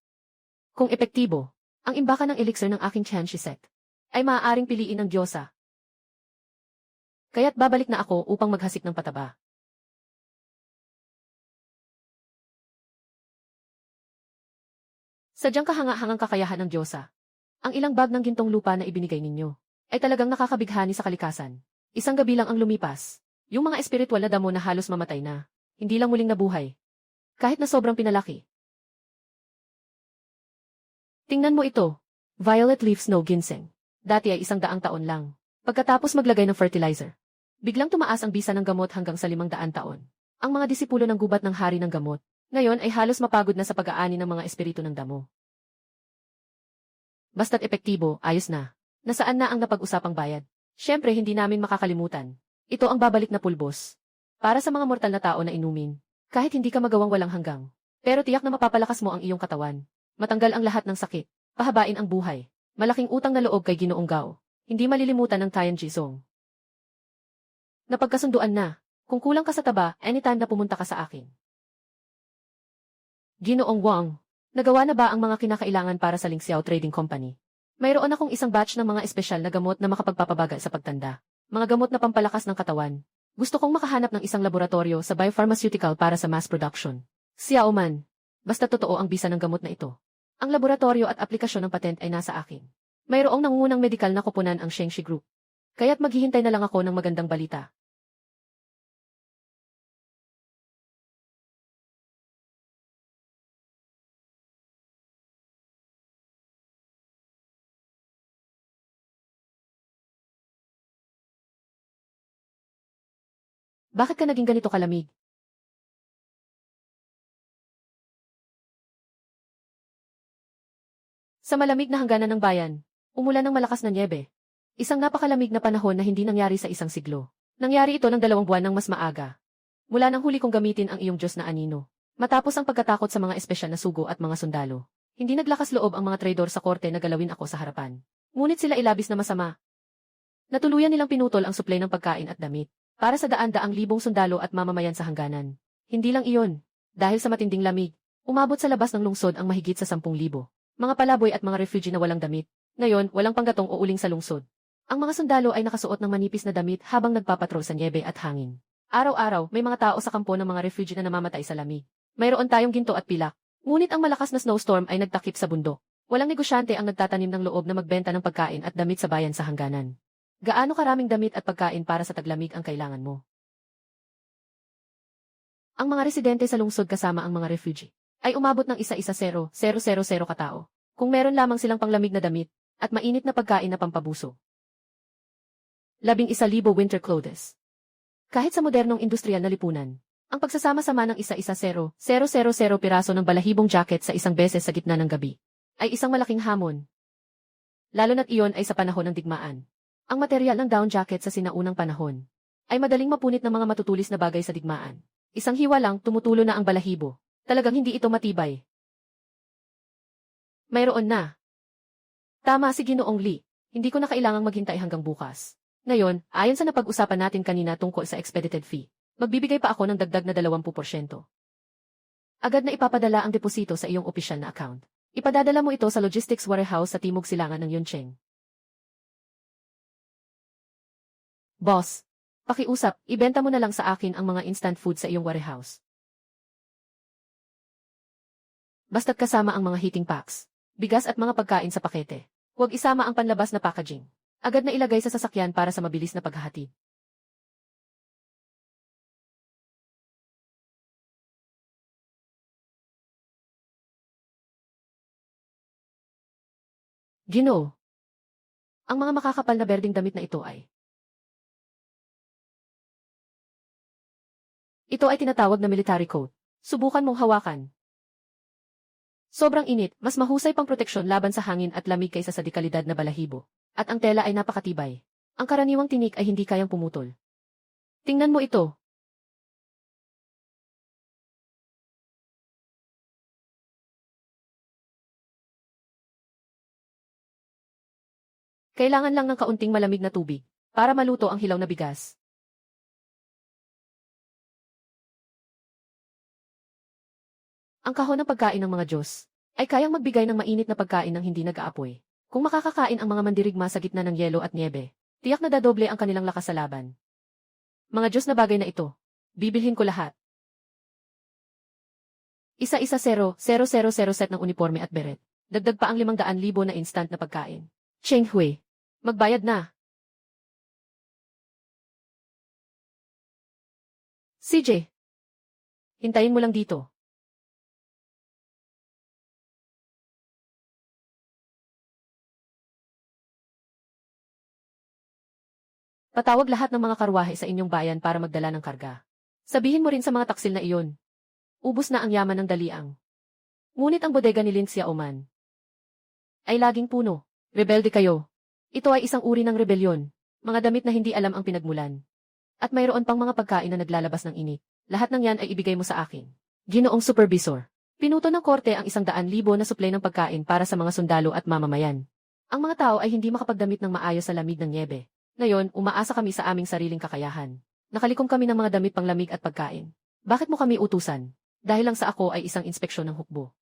ang imbakan ng elixir ng aking Chanshi set ay maaaring piliin ng Diyosa. Kaya't babalik na ako upang maghasik ng pataba. Sadyang kahanga-hangang kakayahan ng Diyosa. Ang ilang bag ng gintong lupa na ibinigay ninyo ay talagang nakakabighani sa kalikasan. Isang gabi lang ang lumipas. Yung mga espiritual na damo na halos mamatay na, hindi lang muling nabuhay. Kahit na sobrang pinalaki. Tingnan mo ito. Violet leaf snow ginseng. Dati ay 100 taon lang. Pagkatapos maglagay ng fertilizer, biglang tumaas ang bisa ng gamot hanggang sa 500 taon. Ang mga disipulo ng gubat ng hari ng gamot, ngayon ay halos mapagod na sa pag-aani ng mga espiritu ng damo. Basta't epektibo, ayos na. Nasaan na ang napag-usapang bayad? Siyempre hindi namin makakalimutan. Ito ang babalik na pulbos. Para sa mga mortal na tao na inumin. Kahit hindi ka magawang walang hanggang. Pero tiyak na mapapalakas mo ang iyong katawan. Matanggal ang lahat ng sakit. Pahabain ang buhay. Malaking utang na loob kay Ginoong Gao. Hindi malilimutan ng Tian Jizong. Napagkasunduan na. Kung kulang ka sa taba, anytime na pumunta ka sa akin. Ginoong Wang, nagawa na ba ang mga kinakailangan para sa Linkseo Trading Company? Mayroon akong isang batch ng mga espesyal na gamot na makapagpapabagal sa pagtanda. Mga gamot na pampalakas ng katawan. Gusto kong makahanap ng isang laboratorio sa biopharmaceutical para sa mass production. Xiao Man, basta totoo ang bisa ng gamot na ito. Ang laboratorio at aplikasyon ng patent ay nasa akin. Mayroong nangungunang medikal na koponan ang Shengshi Group. Kaya't maghihintay na lang ako ng magandang balita. Bakit ka naging ganito kalamig? Sa malamig na hangganan ng bayan, umulan ng malakas na nyebe. Isang napakalamig na panahon na hindi nangyari sa isang siglo. Nangyari ito ng 2 buwan ng mas maaga. Mula nang huli kong gamitin ang iyong Diyos na anino. Matapos ang pagkatakot sa mga espesyal na sugo at mga sundalo. Hindi naglakas loob ang mga traidor sa korte na galawin ako sa harapan. Ngunit sila ilabis na masama. Natuluyan nilang pinutol ang suplay ng pagkain at damit. Para sa daan-daang libong sundalo at mamamayan sa hangganan. Hindi lang iyon. Dahil sa matinding lamig, umabot sa labas ng lungsod ang mahigit sa 10,000. Mga palaboy at mga refugee na walang damit. Ngayon, walang panggatong o uling sa lungsod. Ang mga sundalo ay nakasuot ng manipis na damit habang nagpapatrol sa nyebe at hangin. Araw-araw, may mga tao sa kampo ng mga refugee na namamatay sa lamig. Mayroon tayong ginto at pilak. Ngunit ang malakas na snowstorm ay nagtakip sa bundok. Walang negosyante ang nagtatanim ng loob na magbenta ng pagkain at damit sa bayan sa hangganan. Gaano karaming damit at pagkain para sa taglamig ang kailangan mo? Ang mga residente sa lungsod kasama ang mga refugee ay umabot ng 1,100,000 katao. Kung meron lamang silang panglamig na damit at mainit na pagkain na pampabuso. 11,000 winter clothes. Kahit sa modernong industrial na lipunan, ang pagsasama-sama ng 1,100,000 piraso ng balahibong jacket sa isang beses sa gitna ng gabi ay isang malaking hamon. Lalo na't iyon ay sa panahon ng digmaan. Ang material ng down jacket sa sinaunang panahon ay madaling mapunit ng mga matutulis na bagay sa digmaan. Isang hiwa lang tumutulo na ang balahibo. Talagang hindi ito matibay. Mayroon na. Tama si Ginoong Lee. Hindi ko na kailangang maghintay hanggang bukas. Ngayon, ayon sa napag-usapan natin kanina tungkol sa expedited fee, magbibigay pa ako ng dagdag na 20%. Agad na ipapadala ang deposito sa iyong opisyal na account. Ipadadala mo ito sa logistics warehouse sa timog silangan ng Yuncheng. Boss, pakiusap, ibenta mo na lang sa akin ang mga instant food sa iyong warehouse. Basta't kasama ang mga heating packs, bigas at mga pagkain sa pakete. Huwag isama ang panlabas na packaging. Agad na ilagay sa sasakyan para sa mabilis na paghahatid. Ginoo. Ang mga makakapal na berdeng damit na ito ay. Ito ay tinatawag na military coat. Subukan mong hawakan. Sobrang init, mas mahusay pang proteksyon laban sa hangin at lamig kaysa sa dekalidad na balahibo. At ang tela ay napakatibay. Ang karaniwang tinik ay hindi kayang pumutol. Tingnan mo ito. Kailangan lang ng kaunting malamig na tubig para maluto ang hilaw na bigas. Ang kahon ng pagkain ng mga Diyos ay kayang magbigay ng mainit na pagkain ng hindi nag-aapoy. Kung makakakain ang mga mandirigma sa gitna ng yelo at niebe, tiyak na dadoble ang kanilang lakas sa laban. Mga Diyos na bagay na ito, bibilhin ko lahat. 1,100,000 set ng uniforme at beret. Dagdag pa ang 500,000 na instant na pagkain. Cheng Hui, magbayad na. CJ, hintayin mo lang dito. Patawag lahat ng mga karwahe sa inyong bayan para magdala ng karga. Sabihin mo rin sa mga taksil na iyon. Ubus na ang yaman ng daliang. Ngunit ang bodega ni Lin Xiaoman ay laging puno. Rebelde kayo. Ito ay isang uri ng rebelyon. Mga damit na hindi alam ang pinagmulan. At mayroon pang mga pagkain na naglalabas ng init. Lahat ng yan ay ibigay mo sa akin. Ginoong Supervisor. Pinuto ng korte ang 100,000 na suplay ng pagkain para sa mga sundalo at mamamayan. Ang mga tao ay hindi makapagdamit ng maayos sa lamig ng niebe. Ngayon, umaasa kami sa aming sariling kakayahan. Nakalikom kami ng mga damit panglamig at pagkain. Bakit mo kami utusan? Dahil lang sa ako ay isang inspeksyon ng hukbo.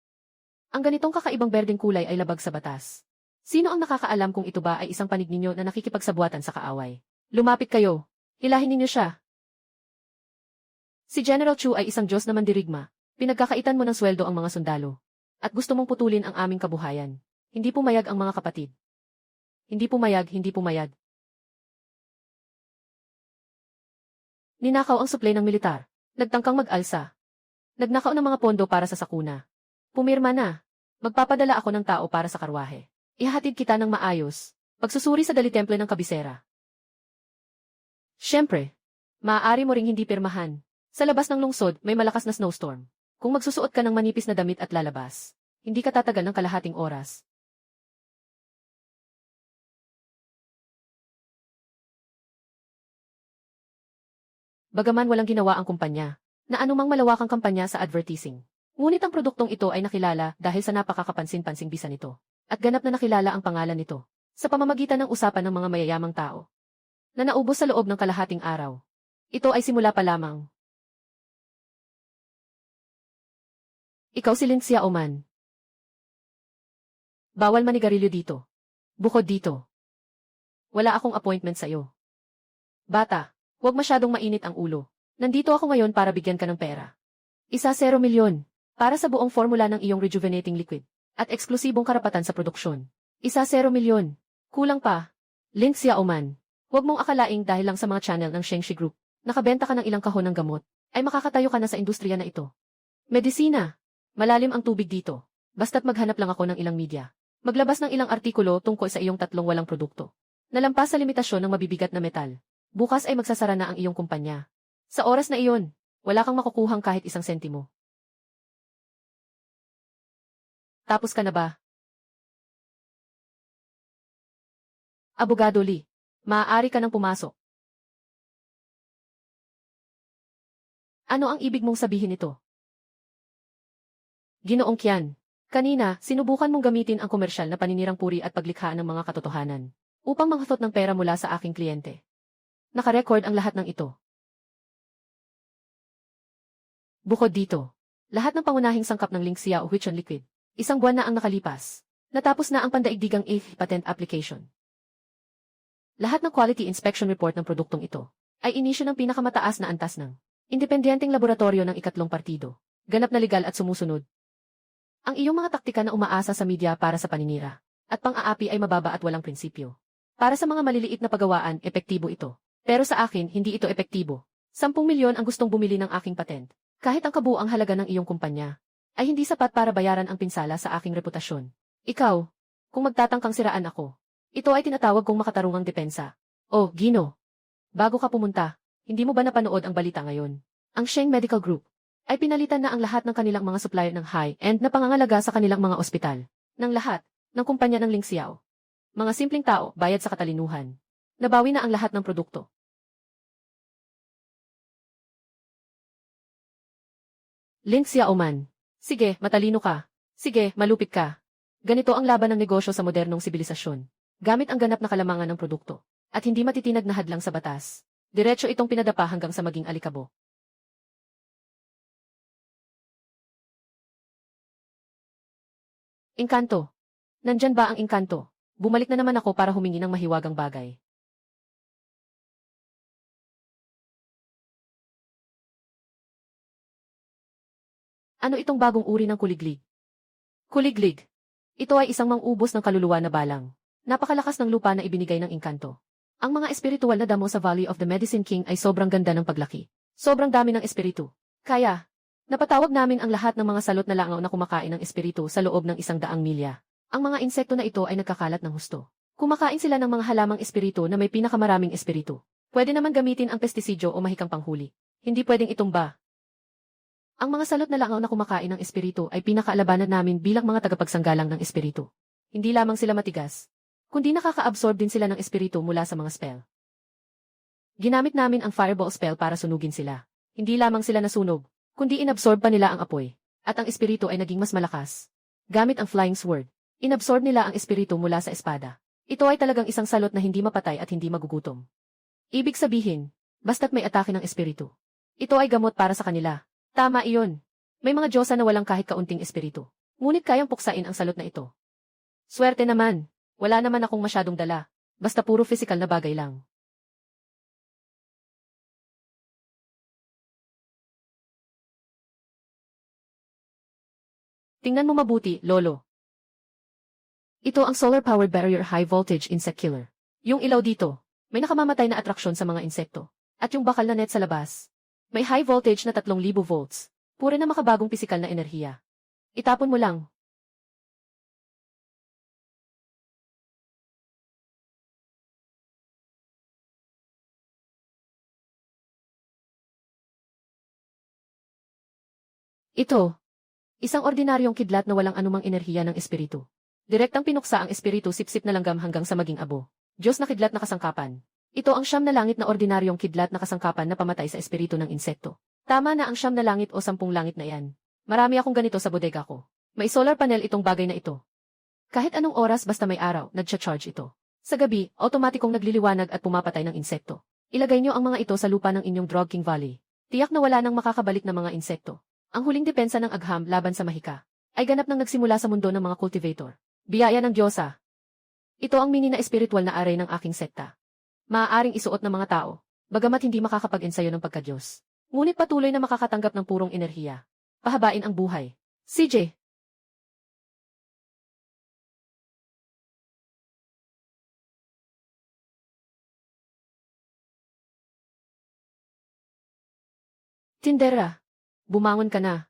Ang ganitong kakaibang berdeng kulay ay labag sa batas. Sino ang nakakaalam kung ito ba ay isang panig ninyo na nakikipagsabuatan sa kaaway? Lumapit kayo. Hilahin ninyo siya. Si General Chu ay isang Diyos na mandirigma. Pinagkakaitan mo ng sweldo ang mga sundalo. At gusto mong putulin ang aming kabuhayan. Hindi pumayag ang mga kapatid. Hindi pumayag, hindi pumayag. Ninakaw ang suplay ng militar. Nagtangkang mag-alsa. Nagnakaw ng mga pondo para sa sakuna. Pumirma na. Magpapadala ako ng tao para sa karwahe. Ihahatid kita ng maayos. Pagsusuri sa dalitemple ng kabisera. Siyempre, maaari mo ring hindi pirmahan. Sa labas ng lungsod, may malakas na snowstorm. Kung magsusuot ka ng manipis na damit at lalabas, hindi ka tatagal ng kalahating oras. Bagaman walang ginawa ang kumpanya, na anumang malawakang kampanya sa advertising. Ngunit ang produktong ito ay nakilala dahil sa napakakapansin-pansing bisa nito. At ganap na nakilala ang pangalan nito sa pamamagitan ng usapan ng mga mayayamang tao na naubos sa loob ng kalahating araw. Ito ay simula pa lamang. Ikaw si Lin Xiaoman. Bawal manigarilyo dito. Bukod dito. Wala akong appointment sa'yo. Bata, huwag masyadong mainit ang ulo. Nandito ako ngayon para bigyan ka ng pera. 1 milyon. Para sa buong formula ng iyong rejuvenating liquid. At eksklusibong karapatan sa produksyon. 1 milyon. Kulang pa. Link Xiaoman. Huwag mong akalaing dahil lang sa mga channel ng Shengshi Group, nakabenta ka ng ilang kahon ng gamot, ay makakatayo ka na sa industriya na ito. Medisina. Malalim ang tubig dito. Basta't maghanap lang ako ng ilang media. Maglabas ng ilang artikulo tungkol sa iyong 3 walang produkto. Nalampas sa limitasyon ng mabibigat na metal. Bukas ay magsasara na ang iyong kumpanya. Sa oras na iyon, wala kang makukuhang kahit 1 sentimo. Tapos ka na ba? Abogado Lee, maaari ka nang pumasok. Ano ang ibig mong sabihin nito? Ginoong Qian, kanina, sinubukan mong gamitin ang komersyal na paninirang puri at paglikha ng mga katotohanan upang manghutot ng pera mula sa aking kliyente. Nakarecord ang lahat ng ito. Bukod dito, lahat ng pangunahing sangkap ng Link Xiao Huichon Liquid, 1 buwan na ang nakalipas. Natapos na ang pandaigdigang 8th patent application. Lahat ng quality inspection report ng produktong ito ay inisyu ng pinakamataas na antas ng independenteng laboratorio ng 2 partido, ganap na legal at sumusunod. Ang iyong mga taktika na umaasa sa media para sa paninira at pang-aapi ay mababa at walang prinsipyo. Para sa mga maliliit na pagawaan, epektibo ito. Pero sa akin, hindi ito epektibo. 10 milyon ang gustong bumili ng aking patent. Kahit ang kabuuang halaga ng iyong kumpanya ay hindi sapat para bayaran ang pinsala sa aking reputasyon. Ikaw, kung magtatangkang siraan ako, ito ay tinatawag kong makatarungang depensa. Oh, Gino. Bago ka pumunta, hindi mo ba napanood ang balita ngayon? Ang Sheng Medical Group ay pinalitan na ang lahat ng kanilang mga supplier ng high-end na pangangalaga sa kanilang mga ospital. Ng lahat, ng kumpanya ng Link Xiao. Mga simpleng tao, bayad sa katalinuhan. Nabawi na ang lahat ng produkto. Link Xiaoman. Sige, matalino ka. Sige, malupit ka. Ganito ang laban ng negosyo sa modernong sibilisasyon. Gamit ang ganap na kalamangan ng produkto. At hindi matitinag na hadlang sa batas. Diretso itong pinadapa hanggang sa maging alikabo. Engkanto. Nandyan ba ang engkanto? Bumalik na naman ako para humingi ng mahiwagang bagay. Ano itong bagong uri ng kuliglig? Kuliglig. Ito ay isang mangubos ng kaluluwa na balang. Napakalakas ng lupa na ibinigay ng engkanto. Ang mga espiritual na damo sa Valley of the Medicine King ay sobrang ganda ng paglaki. Sobrang dami ng espiritu. Kaya, napatawag namin ang lahat ng mga salot na langaw na kumakain ng espiritu sa loob ng 100 milya. Ang mga insekto na ito ay nagkakalat ng husto. Kumakain sila ng mga halamang espiritu na may pinakamaraming espiritu. Pwede naman gamitin ang pestisidyo o mahikang panghuli. Hindi pwedeng itumba. Ang mga salot na langaw na kumakain ng espiritu ay pinakaalabanan namin bilang mga tagapagsanggalang ng espiritu. Hindi lamang sila matigas, kundi nakaka-absorb din sila ng espiritu mula sa mga spell. Ginamit namin ang fireball spell para sunugin sila. Hindi lamang sila nasunog, kundi inabsorb pa nila ang apoy, at ang espiritu ay naging mas malakas. Gamit ang flying sword, inabsorb nila ang espiritu mula sa espada. Ito ay talagang isang salot na hindi mapatay at hindi magugutom. Ibig sabihin, basta't may atake ng espiritu, ito ay gamot para sa kanila. Tama iyon. May mga diyosa na walang kahit kaunting espiritu. Ngunit kayang puksain ang salot na ito. Swerte naman. Wala naman akong masyadong dala. Basta puro physical na bagay lang. Tingnan mo mabuti, Lolo. Ito ang solar-powered barrier high voltage insect killer. Yung ilaw dito, may nakamamatay na atraksyon sa mga insekto. At yung bakal na net sa labas, may high voltage na 3,000 volts. Puro na makabagong pisikal na enerhiya. Itapon mo lang. Ito. Isang ordinaryong kidlat na walang anumang enerhiya ng espiritu. Direktang pinuksa ang espiritu sipsip na langgam hanggang sa maging abo. Diyos na kidlat na kasangkapan. Ito ang 9 na langit na ordinaryong kidlat na kasangkapan na pamatay sa espiritu ng insekto. Tama na ang 9 na langit o 10 langit na yan. Marami akong ganito sa bodega ko. May solar panel itong bagay na ito. Kahit anong oras basta may araw, nagcha-charge ito. Sa gabi, automatikong nagliliwanag at pumapatay ng insekto. Ilagay niyo ang mga ito sa lupa ng inyong Drug King Valley. Tiyak na wala nang makakabalik na mga insekto. Ang huling depensa ng agham laban sa mahika ay ganap nang nagsimula sa mundo ng mga cultivator. Biyaya ng Diyosa. Ito ang mini na espiritual na aray ng aking sekta. Maaaring isuot ng mga tao, bagamat hindi makakapag-ensayo ng pagka-Diyos. Ngunit patuloy na makakatanggap ng purong enerhiya. Pahabain ang buhay. CJ. Tindera. Bumangon ka na.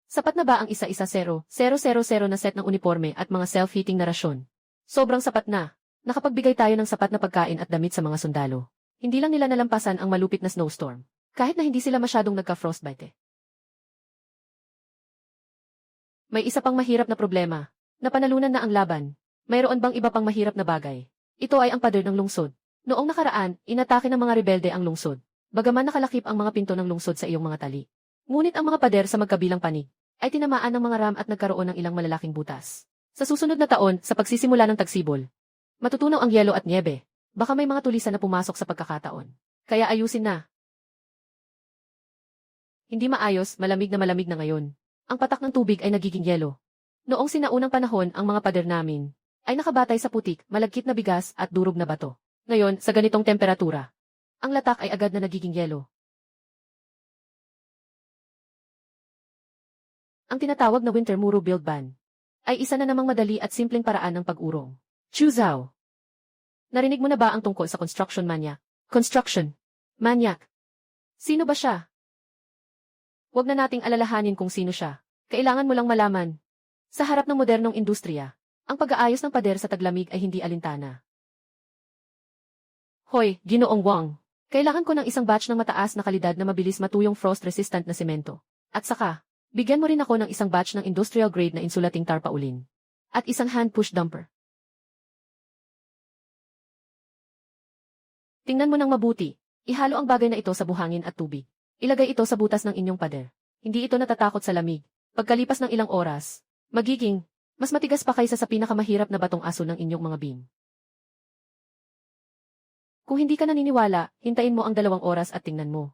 Sapat na ba ang isa-isa 0,000 na set ng uniforme at mga self-heating na rasyon? Sobrang sapat na. Nakapagbigay tayo ng sapat na pagkain at damit sa mga sundalo. Hindi lang nila nalampasan ang malupit na snowstorm. Kahit na hindi sila masyadong nagka-frostbite. May isa pang mahirap na problema. Napanalunan na ang laban. Mayroon bang iba pang mahirap na bagay? Ito ay ang pader ng lungsod. Noong nakaraan, inatake ng mga rebelde ang lungsod. Bagaman nakalakip ang mga pinto ng lungsod sa iyong mga tali. Ngunit ang mga pader sa magkabilang panig ay tinamaan ng mga ram at nagkaroon ng ilang malalaking butas. Sa susunod na taon, sa pagsisimula ng tagsibol, matutunaw ang yelo at niebe. Baka may mga tulisan na pumasok sa pagkakataon. Kaya ayusin na. Hindi maayos, malamig na ngayon. Ang patak ng tubig ay nagiging yelo. Noong sinaunang panahon ang mga pader namin ay nakabatay sa putik, malagkit na bigas at durog na bato. Ngayon, sa ganitong temperatura, ang latak ay agad na nagiging yelo. Ang tinatawag na winter muro build ban ay isa na namang madali at simpleng paraan ng pag-urong. Chuzao. Narinig mo na ba ang tungkol sa construction maniac? Construction maniac. Sino ba siya? Huwag na nating alalahanin kung sino siya. Kailangan mo lang malaman. Sa harap ng modernong industriya, ang pag-aayos ng pader sa taglamig ay hindi alintana. Hoy, Ginoong Wang. Kailangan ko ng isang batch ng mataas na kalidad na mabilis matuyong frost-resistant na semento. At saka, bigyan mo rin ako ng isang batch ng industrial grade na insulating tarpaulin. At isang hand-push dumper. Tingnan mo ng mabuti. Ihalo ang bagay na ito sa buhangin at tubig. Ilagay ito sa butas ng inyong pader. Hindi ito natatakot sa lamig. Pagkalipas ng ilang oras, magiging mas matigas pa kaysa sa pinakamahirap na batong aso ng inyong mga beam. Kung hindi ka naniniwala, hintayin mo ang 2 oras at tingnan mo.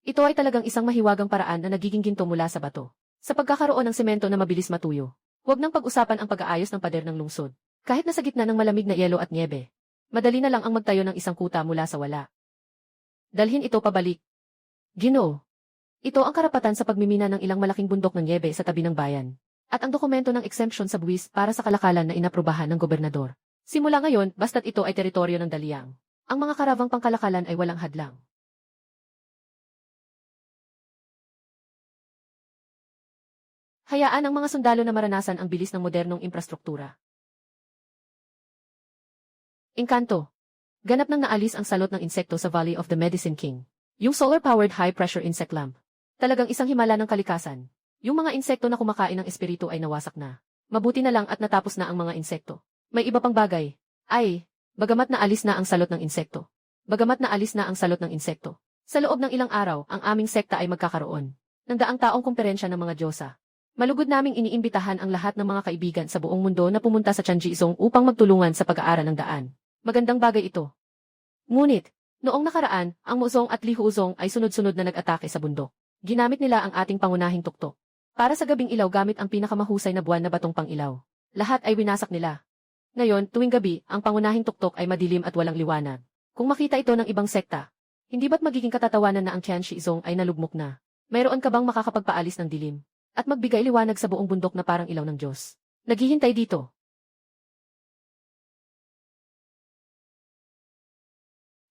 Ito ay talagang isang mahiwagang paraan na nagiging ginto mula sa bato. Sa pagkakaroon ng semento na mabilis matuyo, huwag nang pag-usapan ang pag-aayos ng pader ng lungsod. Kahit nasa gitna ng malamig na yelo at niebe, madali na lang ang magtayo ng isang kuta mula sa wala. Dalhin ito pabalik. Ginoo. Ito ang karapatan sa pagmimina ng ilang malaking bundok ng niebe sa tabi ng bayan. At ang dokumento ng exemption sa buwis para sa kalakalan na inaprubahan ng gobernador. Simula ngayon, basta't ito ay teritoryo ng Daliang. Ang mga karavang pangkalakalan ay walang hadlang. Hayaan ang mga sundalo na maranasan ang bilis ng modernong infrastruktura. Engkanto. Ganap nang naalis ang salot ng insekto sa Valley of the Medicine King. Yung solar-powered high-pressure insect lamp. Talagang isang himala ng kalikasan. Yung mga insekto na kumakain ng espiritu ay nawasak na. Mabuti na lang at natapos na ang mga insekto. May iba pang bagay. Ay, bagamat naalis na ang salot ng insekto. Sa loob ng ilang araw, ang aming sekta ay magkakaroon ng daang taong kumperensya ng mga Diyosa. Malugod naming iniimbitahan ang lahat ng mga kaibigan sa buong mundo na pumunta sa Chanjiizong upang magtulungan sa pag-aaral ng daan. Magandang bagay ito. Ngunit, noong nakaraan, ang Muzong at Lihuuzong ay sunod-sunod na nag-atake sa bundok. Ginamit nila ang ating pangunahing tuktok. Para sa gabing ilaw gamit ang pinakamahusay na buwan na batong pang-ilaw. Lahat ay winasak nila. Ngayon, tuwing gabi, ang pangunahing tuktok ay madilim at walang liwanag. Kung makita ito ng ibang sekta, hindi ba't magiging katatawanan na ang Chanjiizong ay nalugmok na? Mayroon ka bang makakapagpaalis ng dilim? At magbigay liwanag sa buong bundok na parang ilaw ng Diyos. Naghihintay dito.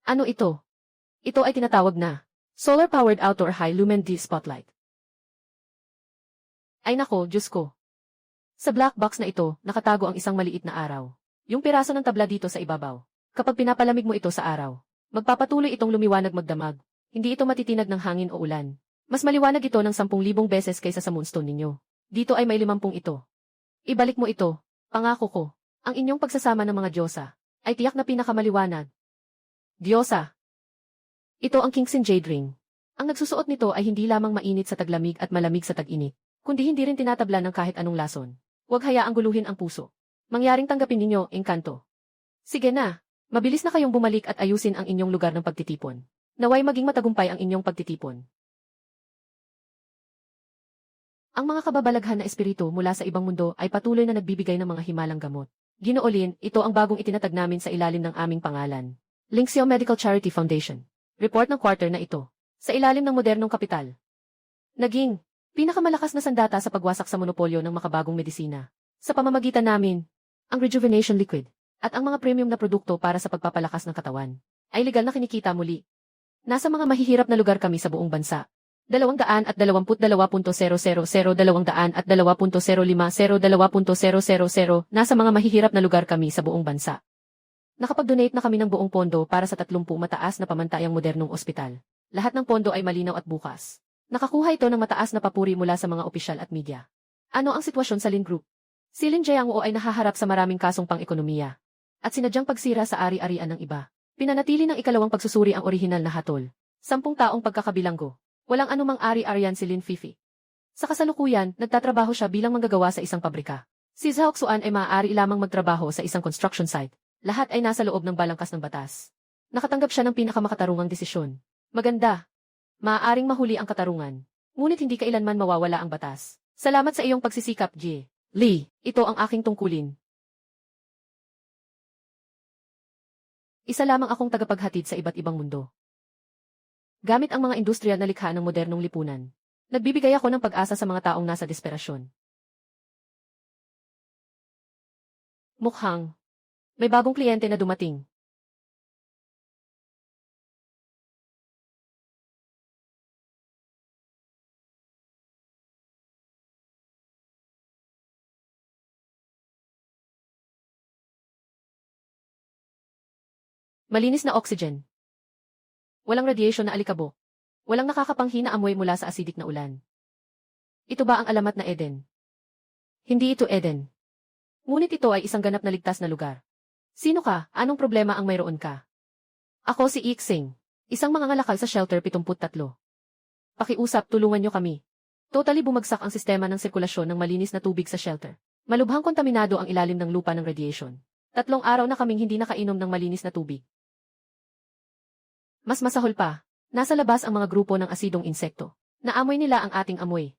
Ano ito? Ito ay tinatawag na solar-powered outdoor high-lumen spotlight. Ay nako, Diyos ko. Sa black box na ito, nakatago ang isang maliit na araw. Yung piraso ng tabla dito sa ibabaw. Kapag pinapalamig mo ito sa araw, magpapatuloy itong lumiwanag magdamag. Hindi ito matitinag ng hangin o ulan. Mas maliwanag ito ng 10,000 beses kaysa sa moonstone ninyo. Dito ay may 50 ito. Ibalik mo ito, pangako ko. Ang inyong pagsasama ng mga Diyosa ay tiyak na pinakamaliwanag. Diyosa. Ito ang Kingsin Jade Ring. Ang nagsusuot nito ay hindi lamang mainit sa taglamig at malamig sa tag-init, kundi hindi rin tinatabla ng kahit anong lason. Huwag hayaang guluhin ang puso. Mangyaring tanggapin ninyo, engkanto. Sige na, mabilis na kayong bumalik at ayusin ang inyong lugar ng pagtitipon. Naway maging matagumpay ang inyong pagtitipon. Ang mga kababalaghan na espiritu mula sa ibang mundo ay patuloy na nagbibigay ng mga himalang gamot. Ginoo Lin, ito ang bagong itinatag namin sa ilalim ng aming pangalan. Linkseo Medical Charity Foundation. Report ng quarter na ito. Sa ilalim ng modernong kapital. Naging pinakamalakas na sandata sa pagwasak sa monopolyo ng makabagong medisina. Sa pamamagitan namin, ang Rejuvenation Liquid, at ang mga premium na produkto para sa pagpapalakas ng katawan, ay legal na kinikita muli. Nasa mga mahihirap na lugar kami sa buong bansa. 222.000, 220.05, nasa mga mahihirap na lugar kami sa buong bansa. Nakapag-donate na kami ng buong pondo para sa 30 mataas na pamantayang modernong ospital. Lahat ng pondo ay malinaw at bukas. Nakakuha ito ng mataas na papuri mula sa mga opisyal at media. Ano ang sitwasyon sa Lin Group? Si Lin Jiangwo ay nahaharap sa maraming kasong pang-ekonomiya at sinadyang pagsira sa ari-arian ng iba. Pinanatili ng ikalawang pagsusuri ang orihinal na hatol. 10 taong pagkakabilanggo. Walang anumang ari-arian si Lin Fifi. Sa kasalukuyan, nagtatrabaho siya bilang manggagawa sa isang pabrika. Si Zhao Xuan ay maaari lamang magtrabaho sa isang construction site. Lahat ay nasa loob ng balangkas ng batas. Nakatanggap siya ng pinakamakatarungang desisyon. Maganda. Maaaring mahuli ang katarungan. Ngunit hindi kailanman mawawala ang batas. Salamat sa iyong pagsisikap, Ji. Lee, ito ang aking tungkulin. Isa lamang akong tagapaghatid sa iba't ibang mundo. Gamit ang mga industriya na likha ng modernong lipunan, nagbibigay ako ng pag-asa sa mga taong nasa desperasyon. Mukhang may bagong kliyente na dumating. Malinis na oxygen. Walang radiation na alikabok. Walang nakakapanghi na amoy mula sa acidic na ulan. Ito ba ang alamat na Eden? Hindi ito Eden. Ngunit ito ay isang ganap na ligtas na lugar. Sino ka? Anong problema ang mayroon ka? Ako si Ixing, isang mangangalakal sa shelter 73. Pakiusap, tulungan niyo kami. Totally bumagsak ang sistema ng sirkulasyon ng malinis na tubig sa shelter. Malubhang kontaminado ang ilalim ng lupa ng radiation. 3 araw na kaming hindi nakainom ng malinis na tubig. Mas masahol pa, nasa labas ang mga grupo ng asidong insekto. Naamoy nila ang ating amoy.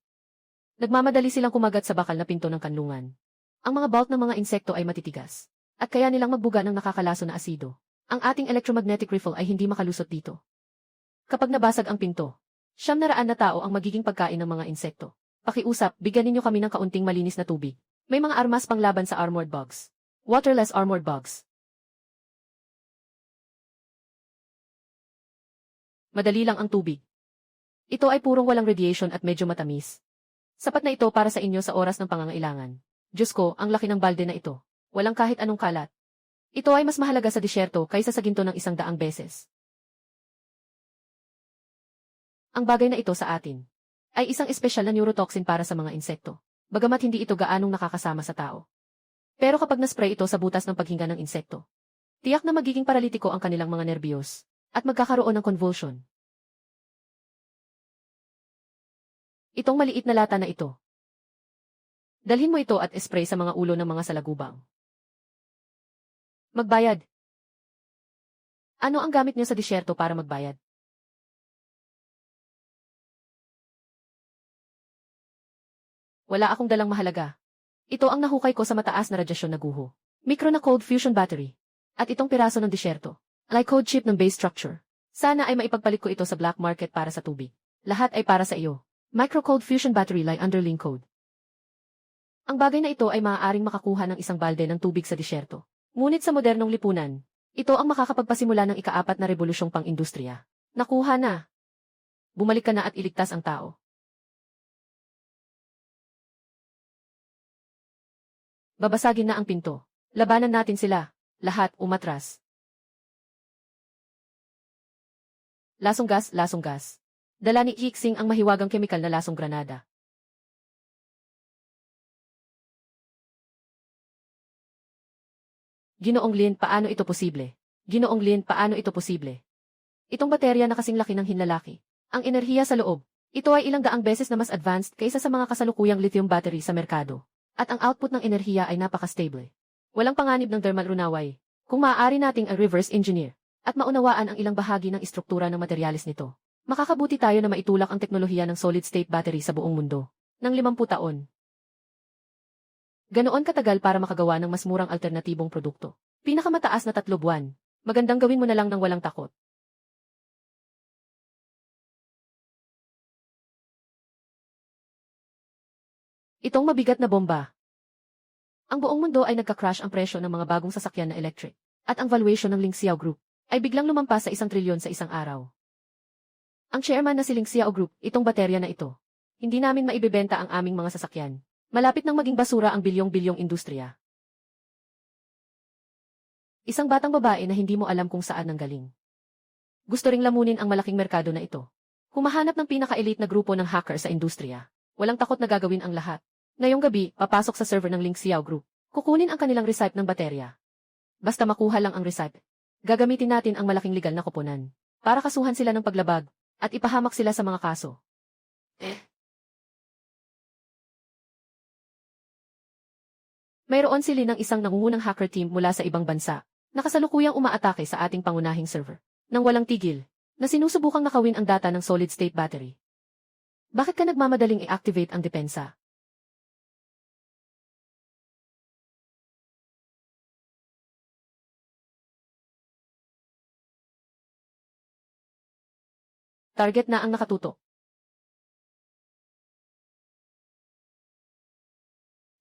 Nagmamadali silang kumagat sa bakal na pinto ng kanlungan. Ang mga bolt ng mga insekto ay matitigas, at kaya nilang magbuga ng nakakalaso na asido. Ang ating electromagnetic rifle ay hindi makalusot dito. Kapag nabasag ang pinto, 900 na tao ang magiging pagkain ng mga insekto. Pakiusap, bigyan ninyo kami ng kaunting malinis na tubig. May mga armas panglaban sa armored bugs. Waterless armored bugs. Madali lang ang tubig. Ito ay purong walang radiation at medyo matamis. Sapat na ito para sa inyo sa oras ng pangangailangan. Diyos ko, ang laki ng balde na ito. Walang kahit anong kalat. Ito ay mas mahalaga sa disyerto kaysa sa ginto ng 100 beses. Ang bagay na ito sa atin ay isang espesyal na neurotoxin para sa mga insekto, bagamat hindi ito gaanong nakakasama sa tao. Pero kapag naspray ito sa butas ng paghinga ng insekto, tiyak na magiging paralitiko ang kanilang mga nerbiyos at magkakaroon ng convulsion. Itong maliit na lata na ito. Dalhin mo ito at spray sa mga ulo ng mga salagubang. Magbayad. Ano ang gamit niyo sa disyerto para magbayad? Wala akong dalang mahalaga. Ito ang nahukay ko sa mataas na radyasyon na guho. Micro na cold fusion battery. At itong piraso ng disyerto. Code chip ng base structure. Sana ay maipagpalit ko ito sa black market para sa tubig. Lahat ay para sa iyo. Micro-cold fusion battery lie underling code. Ang bagay na ito ay maaaring makakuha ng isang balde ng tubig sa disyerto. Ngunit sa modernong lipunan, ito ang makakapagpasimula ng ika-4 na rebolusyong pang-industriya. Nakuha na. Bumalik ka na at iligtas ang tao. Babasagin na ang pinto. Labanan natin sila. Lahat umatras. Lasong gas, lasong gas. Dala ni Ixing ang mahiwagang kemikal na lasong granada. Ginoong Lin, paano ito posible? Ginoong Lin, paano ito posible? Itong baterya na kasing laki ng hinlalaki. Ang enerhiya sa loob. Ito ay ilang daang beses na mas advanced kaysa sa mga kasalukuyang lithium battery sa merkado. At ang output ng enerhiya ay napaka-stable. Walang panganib ng thermal runaway. Kung maaari nating reverse engineer at maunawaan ang ilang bahagi ng istruktura ng materyales nito. Makakabuti tayo na maitulak ang teknolohiya ng solid-state battery sa buong mundo ng 50 taon. Ganoon katagal para makagawa ng mas murang alternatibong produkto. Pinakamataas na 3 buwan. Magandang gawin mo na lang ng walang takot. Itong mabigat na bomba. Ang buong mundo ay nagka-crash ang presyo ng mga bagong sasakyan na electric. At ang valuation ng Ling Xiao Group ay biglang lumampas sa 1 trilyon sa isang araw. Ang chairman na si Ling Xiao Group, itong baterya na ito. Hindi namin maibebenta ang aming mga sasakyan. Malapit nang maging basura ang bilyong-bilyong industriya. Isang batang babae na hindi mo alam kung saan nanggaling. Gusto ring lamunin ang malaking merkado na ito. Humahanap ng pinaka-elite na grupo ng hacker sa industriya. Walang takot na gagawin ang lahat. Ngayong gabi, papasok sa server ng Ling Xiao Group. Kukunin ang kanilang recipe ng baterya. Basta makuha lang ang recipe. Gagamitin natin ang malaking legal na koponan para kasuhan sila ng paglabag at ipahamak sila sa mga kaso. Mayroon sila ng isang nangungunang hacker team mula sa ibang bansa na kasalukuyang umaatake sa ating pangunahing server nang walang tigil na sinusubukang nakawin ang data ng solid-state battery. Bakit ka nagmamadaling i-activate ang depensa? Target na ang nakatutok.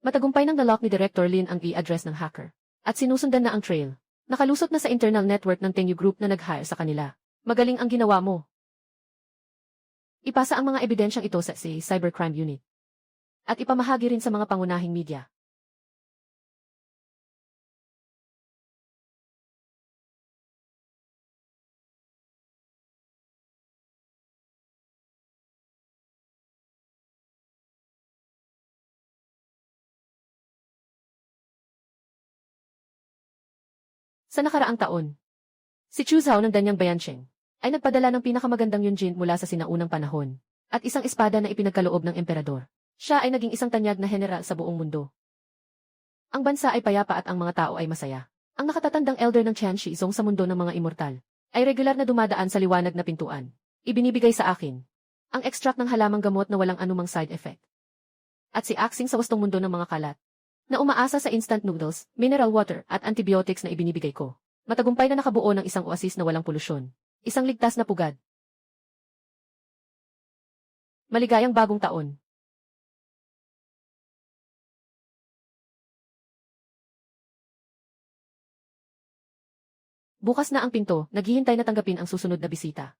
Matagumpay ng nalock ni Director Lin ang i-address ng hacker. At sinusundan na ang trail. Nakalusot na sa internal network ng Tenyu Group na nag-hire sa kanila. Magaling ang ginawa mo. Ipasa ang mga ebidensyang ito sa Cybercrime Unit. At ipamahagi rin sa mga pangunahing media. Sa nakaraang taon, si Chu Zhao ng Danyang Bayansheng ay nagpadala ng pinakamagandang Yunjin mula sa sinaunang panahon at isang espada na ipinagkaloob ng emperador. Siya ay naging isang tanyag na general sa buong mundo. Ang bansa ay payapa at ang mga tao ay masaya. Ang nakatatandang elder ng Qian Shizong sa mundo ng mga immortal ay regular na dumadaan sa liwanag na pintuan. Ibinibigay sa akin ang extract ng halamang gamot na walang anumang side effect. At si Axing sa wastong mundo ng mga kalat na umaasa sa instant noodles, mineral water at antibiotics na ibinibigay ko. Matagumpay na nakabuo ng isang oasis na walang polusyon. Isang ligtas na pugad. Maligayang bagong taon. Bukas na ang pinto, naghihintay na tanggapin ang susunod na bisita.